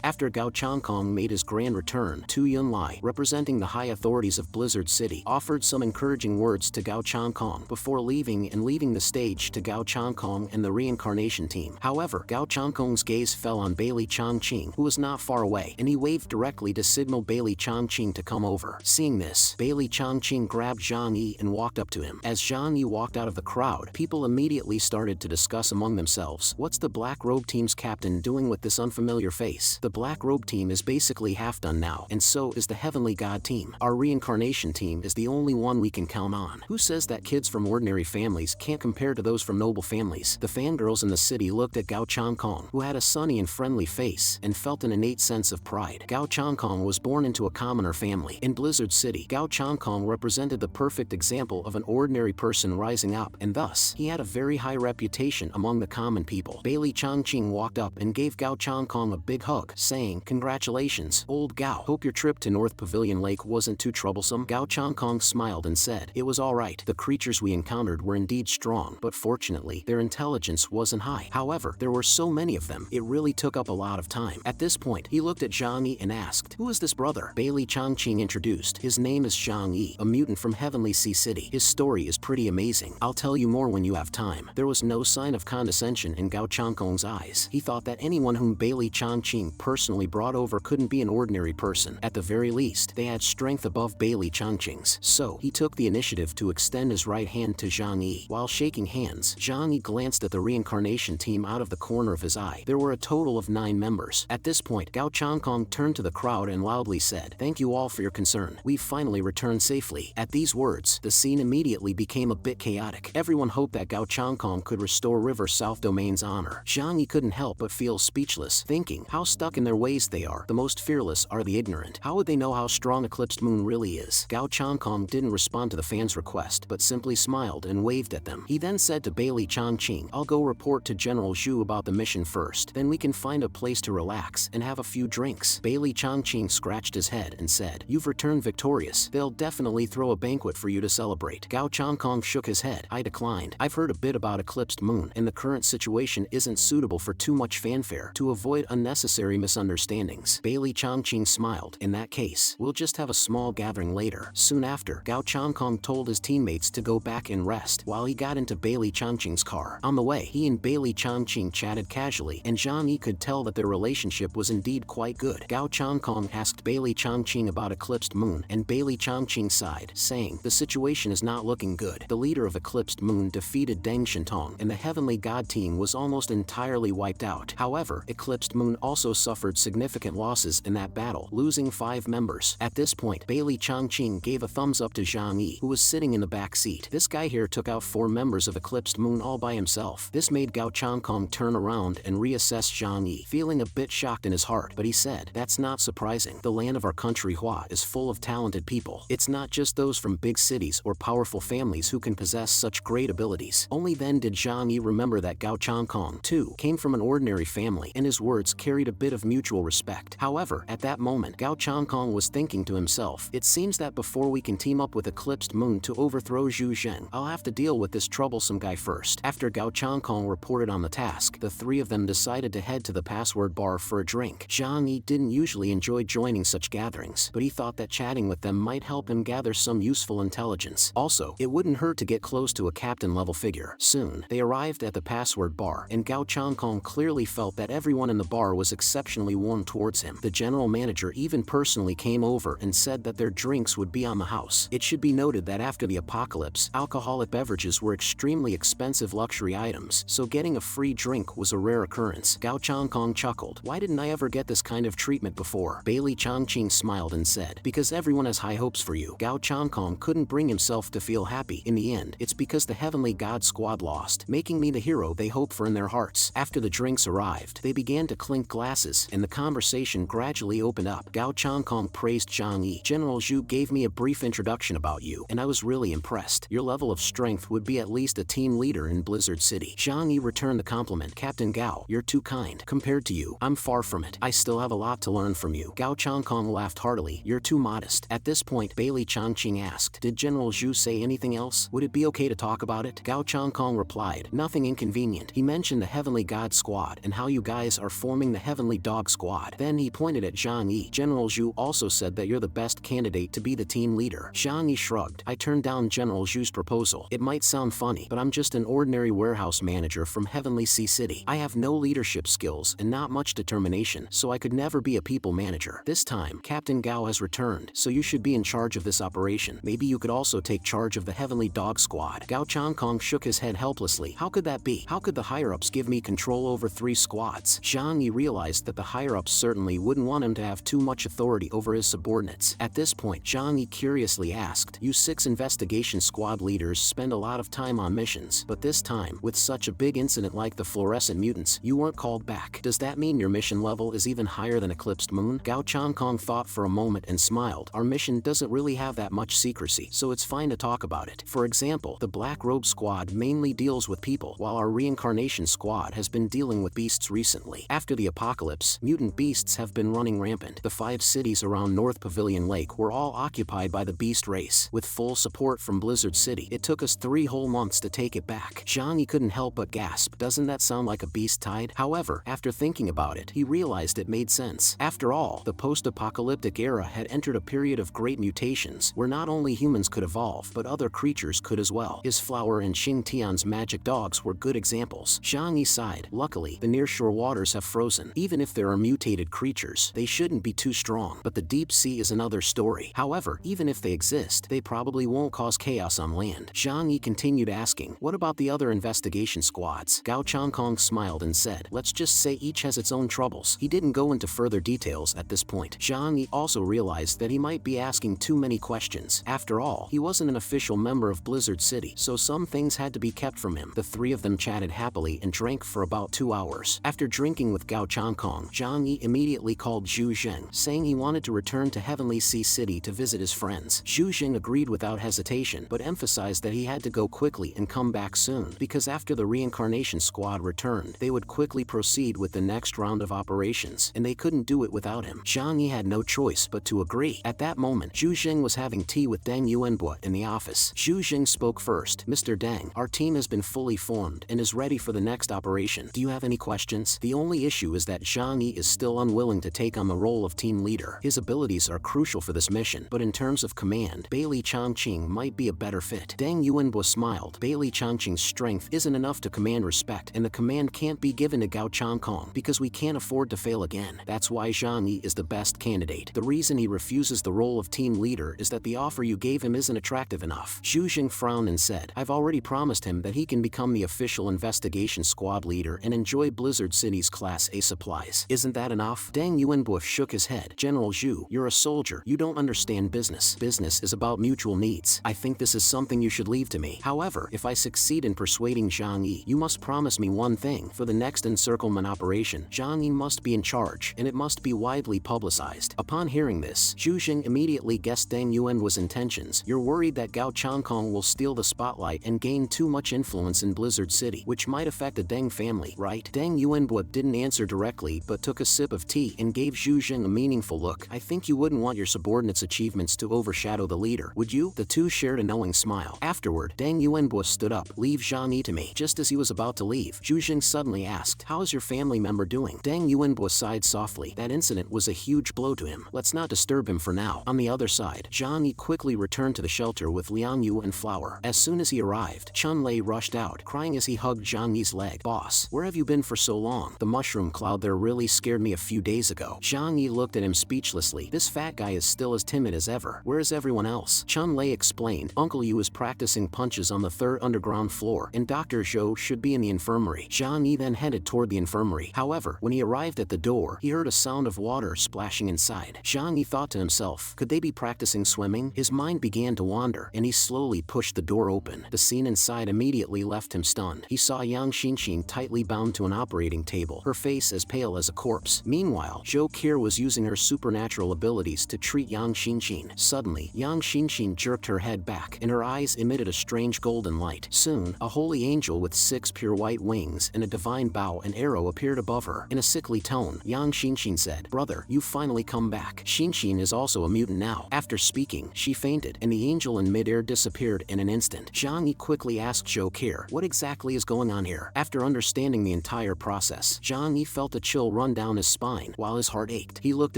After Gao Changkong made his grand return, Tu Yunlai, representing the high authorities of Blizzard City, offered some encouraging words to Gao Changkong before leaving the stage to Gao Changkong and the Reincarnation team. However, Gao Changkong's gaze fell on Bailey Changqing, who was not far away, and he waved directly to signal Bailey Changqing to come over. Seeing this, Bailey Changqing grabbed Jangi and walked up to him. As Jangi walked out of the crowd, people immediately started to discuss among themselves, what's the Black Robe team's captain doing with this unfamiliar face? The Black Robe team is basically half done now, and so is the Heavenly God team. Our Reincarnation team is the only one we can count on. Who says that kids from ordinary families can't compare to those from noble families? The fangirls in the city looked at Gao Changkong, who had a sunny and friendly face, and felt an innate sense of pride. Gao Changkong was born into a commoner family. In Blizzard City, Gao Changkong represented the perfect example of an ordinary person rising up, and thus, he had a very high reputation among the common people. Bailey Changqing walked up and gave Gao Changkong a big hug, saying, "Congratulations, old Gao. Hope your trip to North Pavilion Lake wasn't too troublesome." Gao Changkong smiled and said, "It was alright. The creatures we encountered were indeed strong, but fortunately, their intelligence wasn't high. However, there were so many of them, it really took up a lot of time." At this point, he looked at Jangi and asked, "Who is this brother?" Bailey Changqing introduced, "His name is Jangi, a mutant from Heavenly Sea City. His story is pretty amazing. I'll tell you more when you have time." There was no sign of condescension in Gao Changkong's eyes. He thought that anyone whom Bailey Changqing personally brought over couldn't be an ordinary person. At the very least, they had strength above Bailey Changqing's. So, he took the initiative to extend his right hand to Zhang Yi. While shaking hands, Zhang Yi glanced at the Reincarnation team out of the corner of his eye. There were a total of 9 members. At this point, Gao Changkong turned to the crowd and loudly said, "Thank you all for your concern. We've finally returned safely." At these words, the scene immediately became a bit chaotic. Everyone hoped that Gao Changkong could restore River South Domain's honor. Zhang Yi couldn't help but feel speechless, thinking how stuck in their ways they are. The most fearless are the ignorant. How would they know how strong Eclipsed Moon really is? Gao Changkong didn't respond to the fans' request, but simply smiled and waved at them. He then said to Bailey Changqing, "I'll go report to General Zhu about the mission first, then we can find a place to relax and have a few drinks." Bailey Changqing scratched his head and said, "You've returned victorious. They'll definitely throw a banquet for you to celebrate." Gao Changkong shook his head. "I declined. I've heard a bit about Eclipsed Moon, and the current situation isn't suitable for too much fanfare. To avoid unnecessary misunderstandings." Bailey Changqing smiled. "In that case, we'll just have a small gathering later." Soon after, Gao Changkong told his teammates to go back and rest while he got into Bailey Changqing's car. On the way, he and Bailey Changqing chatted casually, and Zhang Yi could tell that their relationship was indeed quite good. Gao Changkong asked Bailey Changqing about Eclipsed Moon, and Bailey Changqing sighed, saying, "The situation is not looking good. The leader of Eclipsed Moon defeated Deng Shentong, and the Heavenly God team was almost entirely wiped out. However, Eclipsed Moon also suffered significant losses in that battle, losing 5 members." At this point, Bailey Changqing gave a thumbs up to Zhang Yi, who was sitting in the back seat. "This guy here took out 4 members of Eclipsed Moon all by himself." This made Gao Changkong turn around and reassess Zhang Yi, feeling a bit shocked in his heart, but he said, "That's not surprising. The land of our country Hua is full of talented people. It's not just those from big cities or powerful families who can possess such great abilities." Only then did Zhang Yi remember that Gao Changkong, too, came from an ordinary family, and his words carried a bit of mutual respect. However, at that moment, Gao Changkong was thinking to himself, "It seems that before we can team up with Eclipsed Moon to overthrow Zhu Zheng, I'll have to deal with this troublesome guy first." After Gao Changkong reported on the task, the 3 of them decided to head to the password bar for a drink. Zhang Yi didn't usually enjoy joining such gatherings, but he thought that chatting with them might help him gather some useful intelligence. Also, it wouldn't hurt to get close to a captain-level figure. Soon, they arrived at the password bar, and Gao Changkong clearly felt that everyone in the bar was exceptionally warm towards him. The general manager even personally came over and said that their drinks would be on the house. It should be noted that after the apocalypse, alcoholic beverages were extremely expensive luxury items, so getting a free drink was a rare occurrence. Gao Changkong chuckled. "Why didn't I ever get this kind of treatment before?" Bailey Changqing smiled and said, "Because everyone has high hopes for you." Gao Changkong couldn't bring himself to feel happy. "In the end, it's because the Heavenly God squad lost, making me the hero they hope for in their hearts." After the drinks arrived, they began to clink glasses, and the conversation gradually opened up. Gao Changkong praised Zhang Yi. "General Zhu gave me a brief introduction about you, and I was really impressed. Your level of strength would be at least a team leader in Blizzard City." Zhang Yi returned the compliment. "Captain Gao, you're too kind. Compared to you, I'm far from it. I still have a lot to learn from you." Gao Changkong laughed heartily. "You're too modest." At this point, Bailey Changqing asked, "Did General Zhu say anything else? Would it be okay to talk about it? Gao Changkong replied, nothing inconvenient. He mentioned the Heavenly God Squad and how you guys are forming the Heavenly Dog Squad. Then he pointed at Jangi. General Zhu also said that you're the best candidate to be the team leader. Jangi shrugged. I turned down General Zhu's proposal. It might sound funny, but I'm just an ordinary warehouse manager from Heavenly Sea City. I have no leadership skills and not much determination, so I could never be a people manager. This time, Captain Gao has returned, so you should be in charge of this operation. Maybe you could also take charge of the Heavenly Dog Squad. Gao Changkong shook his head helplessly. How could that be? How could the higher-ups give me control over 3 squads? Zhang Yi realized that the higher-ups certainly wouldn't want him to have too much authority over his subordinates. At this point, Zhang Yi curiously asked, you 6 investigation squad leaders spend a lot of time on missions, but this time, with such a big incident like the fluorescent mutants, you weren't called back. Does that mean your mission level is even higher than Eclipsed Moon? Gao Changkong thought for a moment and smiled. Our mission doesn't really have that much secrecy, so it's fine to talk about it. For example, the Black Robe Squad mainly deals with people, while our Reincarnation Squad has been dealing with beasts recently. After the apocalypse, mutant beasts have been running rampant. The 5 cities around North Pavilion Lake were all occupied by the beast race. With full support from Blizzard City, it took us 3 whole months to take it back. Zhang Yi couldn't help but gasp. Doesn't that sound like a beast tide? However, after thinking about it, he realized it made sense. After all, the post-apocalyptic era had entered a period of great mutations, where not only humans could evolve, but other creatures could as well. His flower and Xing Tian's magic dogs were good examples. Zhang Yi sighed. Luckily, the nearshore waters have frozen. Even if there are mutated creatures, they shouldn't be too strong. But the deep sea is another story. However, even if they exist, they probably won't cause chaos on land. Zhang Yi continued asking, what about the other investigation squads? Gao Changkong smiled and said, let's just say each has its own troubles. He didn't go into further details at this point. Zhang Yi also realized that he might be asking too many questions. After all, he wasn't an official member of Blizzard City, so some things had to be kept from him. The 3 of them chatted happily and drank for about 2 hours. After drinking with Gao Changkong, Zhang Yi immediately called Zhu Zheng, saying he wanted to return to Heavenly Sea City to visit his friends. Zhu Zheng agreed without hesitation, but emphasized that he had to go quickly and come back soon, because after the Reincarnation Squad returned, they would quickly proceed with the next round of operations, and they couldn't do it without him. Zhang Yi had no choice but to agree. At that moment, Zhu Zheng was having tea with Deng Yuanbo in the office. Zhu Zheng spoke first. Mr. Deng, our team has been fully formed and is ready for the next operation. Do you have any questions? The only issue is that Zhang Yi is still unwilling to take on the role of team leader. His abilities are crucial for this mission, but in terms of command, Bailey Changqing might be a better fit. Deng Yuanbo smiled. Bailey Changqing's strength isn't enough to command respect, and the command can't be given to Gao Changkong because we can't afford to fail again. That's why Zhang Yi is the best candidate. The reason he refuses the role of team leader is that the offer you gave him isn't attractive enough. Zhu Zheng frowned and said, I've already promised him that he can become the official investigation squad leader and enjoy Blizzard City's Class A supplies. Isn't that enough? Deng Yuanbo shook his head. General Zhu, you're a soldier. You don't understand business. Business is about mutual needs. I think this is something you should leave to me. However, if I succeed in persuading Zhang Yi, you must promise me one thing. For the next encirclement operation, Zhang Yi must be in charge, and it must be widely publicized. Upon hearing this, Zhu Zheng immediately guessed Deng Yuanbo's intentions. You're worried that Gao Changkong will steal the spotlight and gain too much influence in Blizzard City, which might affect the Deng family, right? Deng Yuanbo didn't answer directly, but took a sip of tea and gave Zhu Zheng a meaningful look. I think you wouldn't want your subordinates' achievements to overshadow the leader, would you? The two shared a knowing smile. Afterward, Deng Yuanbo stood up. Leave Zhang Yi to me. Just as he was about to leave, Zhu Zheng suddenly asked, how is your family member doing? Deng Yuanbo sighed softly. That incident was a huge blow to him. Let's not disturb him for now. On the other side, Zhang Yi quickly returned to the shelter with Liang Yu and Flower. As soon as he arrived, Chun Lei rushed out, crying as he hugged Zhang Yi's leg. Boss, where have you been for so long? The mushroom cloud there really scared me a few days ago. Zhang Yi looked at him speechlessly. This fat guy is still as timid as ever. Where is everyone else? Chun Lei explained. Uncle Yu is practicing punches on the 3rd underground floor, and Dr. Zhou should be in the infirmary. Zhang Yi then headed toward the infirmary. However, when he arrived at the door, he heard a sound of water splashing inside. Zhang Yi thought to himself, could they be practicing swimming? His mind began to wander, and he slowly pushed the door open. The scene inside immediately left him stunned. He saw Yang Shin tightly bound to an operating table, her face as pale as a corpse. Meanwhile, Zhou Kier was using her supernatural abilities to treat Yang Shin. Suddenly, Yang Shin jerked her head back, and her eyes emitted a strange golden light. Soon, a holy angel with 6 pure white wings and a divine bow and arrow appeared above her. In a sickly tone, Yang Shin said, Brother, you've finally come back. Shin is also a mutant now. After speaking, she fainted, and the the angel in midair disappeared in an instant. Jangi quickly asked Shokir, what exactly is going on here? After understanding the entire process, Jangi felt a chill run down his spine while his heart ached. He looked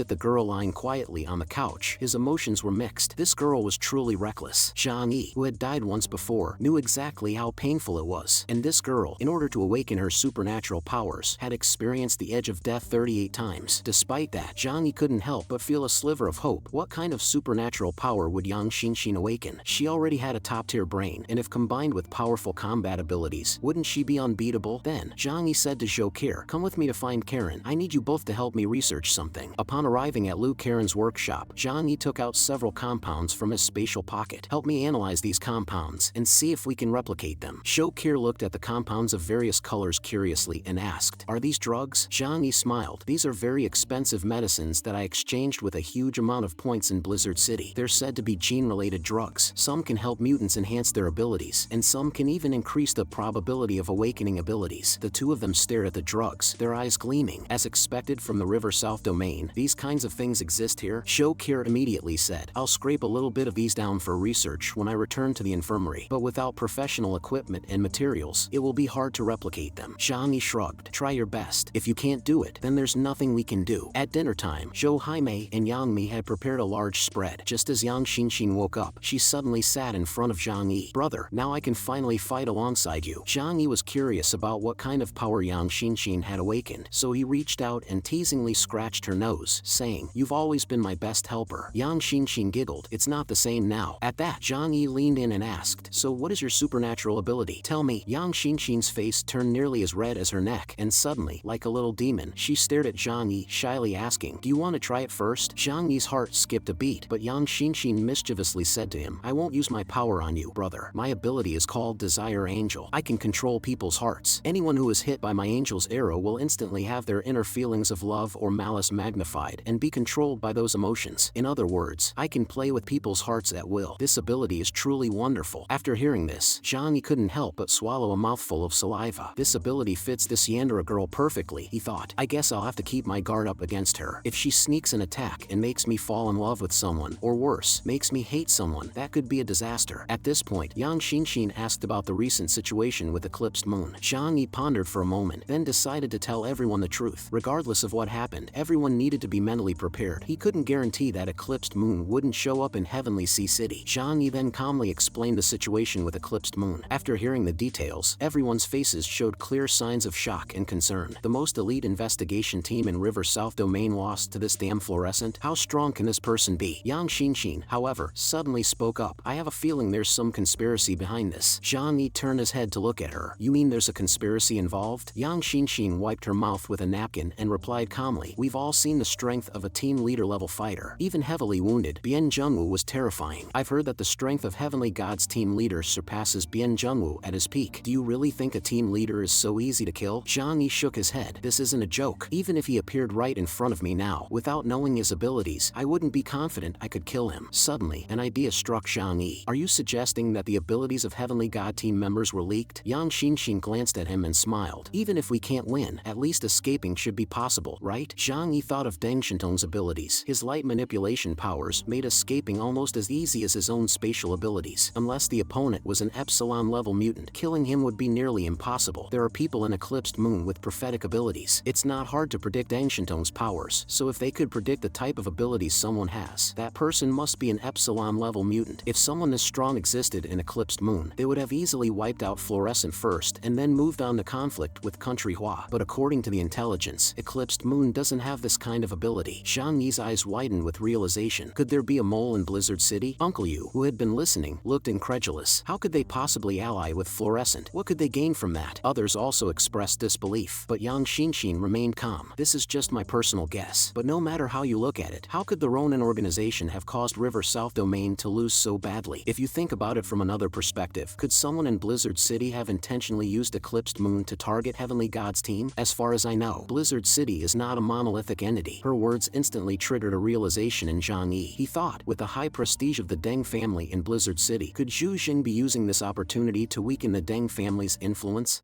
at the girl lying quietly on the couch. His emotions were mixed. This girl was truly reckless. Jangi, who had died once before, knew exactly how painful it was. And this girl, in order to awaken her supernatural powers, had experienced the edge of death 38 times. Despite that, Jangi couldn't help but feel a sliver of hope. What kind of supernatural power would young Shin Shin awaken? She already had a top-tier brain, and if combined with powerful combat abilities, wouldn't she be unbeatable? Then, Jangi said to Shokir, come with me to find Karen. I need you both to help me research something. Upon arriving at Liu Karen's workshop, Jangi took out several compounds from his spatial pocket. Help me analyze these compounds and see if we can replicate them. Shokir looked at the compounds of various colors curiously and asked, are these drugs? Jangi smiled. These are very expensive medicines that I exchanged with a huge amount of points in Blizzard City. They're said to be gene-related drugs. Some can help mutants enhance their abilities, and some can even increase the probability of awakening abilities. The two of them stared at the drugs, their eyes gleaming. As expected from the River South domain, these kinds of things exist here? Shokir immediately said, I'll scrape a little bit of these down for research when I return to the infirmary, but without professional equipment and materials, it will be hard to replicate them. Jangi shrugged. Try your best. If you can't do it, then there's nothing we can do. At dinner time, Zhou Haimei and Yang Mi had prepared a large spread. Just as Yang Xinshin woke up, she suddenly sat in front of Zhang Yi. Brother, now I can finally fight alongside you. Zhang Yi was curious about what kind of power Yang Xinshin had awakened, so he reached out and teasingly scratched her nose, saying, you've always been my best helper. Yang Xinshin giggled. It's not the same now. At that, Zhang Yi leaned in and asked, so what is your supernatural ability? Tell me. Yang Xinshin's face turned nearly as red as her neck, and suddenly, like a little demon, she stared at Zhang Yi, shyly asking, do you want to try it first? Zhang Yi's heart skipped a beat, but Yang Xinshin mischievously said to him, I won't use my power on you, brother. My ability is called Desire Angel. I can control people's hearts. Anyone who is hit by my angel's arrow will instantly have their inner feelings of love or malice magnified and be controlled by those emotions. In other words, I can play with people's hearts at will. This ability is truly wonderful. After hearing this, Zhang Yi couldn't help but swallow a mouthful of saliva. This ability fits this Yandere girl perfectly, he thought. I guess I'll have to keep my guard up against her. If she sneaks an attack and makes me fall in love with someone, or worse, makes me hate someone, that could be a disaster. At this point, Yang Xinshin asked about the recent situation with Eclipsed Moon. Zhang Yi pondered for a moment, then decided to tell everyone the truth. Regardless of what happened, everyone needed to be mentally prepared. He couldn't guarantee that Eclipsed Moon wouldn't show up in Heavenly Sea City. Zhang Yi then calmly explained the situation with Eclipsed Moon. After hearing the details, everyone's faces showed clear signs of shock and concern. The most elite investigation team in River South Domain lost to this damn fluorescent? How strong can this person be? Yang Xinshin, however, suddenly spoke up. I have a feeling there's some conspiracy behind this. Zhang Yi turned his head to look at her. You mean there's a conspiracy involved? Yang Xinshin wiped her mouth with a napkin and replied calmly, we've all seen the strength of a team leader level fighter. Even heavily wounded, Bien Junwoo was terrifying. I've heard that the strength of Heavenly God's team leader surpasses Bien Junwoo at his peak. Do you really think a team leader is so easy to kill? Zhang Yi shook his head. This isn't a joke. Even if he appeared right in front of me now, without knowing his abilities, I wouldn't be confident I could kill him. Suddenly, an idea struck Zhang Yi. Are you suggesting that the abilities of Heavenly God team members were leaked? Yang Xinshin glanced at him and smiled. Even if we can't win, at least escaping should be possible, right? Zhang Yi thought of Deng Shentong's abilities. His light manipulation powers made escaping almost as easy as his own spatial abilities. Unless the opponent was an Epsilon-level mutant, killing him would be nearly impossible. There are people in Eclipsed Moon with prophetic abilities. It's not hard to predict Deng Shentong's powers, so if they could predict the type of abilities someone has, that person must be an Epsilon-level mutant. If someone this strong existed in Eclipsed Moon, they would have easily wiped out Fluorescent first and then moved on to conflict with Country Hua. But according to the intelligence, Eclipsed Moon doesn't have this kind of ability. Zhang Yi's eyes widened with realization. Could there be a mole in Blizzard City? Uncle Yu, who had been listening, looked incredulous. How could they possibly ally with Fluorescent? What could they gain from that? Others also expressed disbelief, but Yang Xinshin remained calm. This is just my personal guess, but no matter how you look at it, how could the Ronin organization have caused River South Domain to lose so badly? If you think about it from another perspective, could someone in Blizzard City have intentionally used Eclipsed Moon to target Heavenly God's team? As far as I know, Blizzard City is not a monolithic entity. Her words instantly triggered a realization in Zhang Yi. He thought, with the high prestige of the Deng family in Blizzard City, could Zhu Jing be using this opportunity to weaken the Deng family's influence?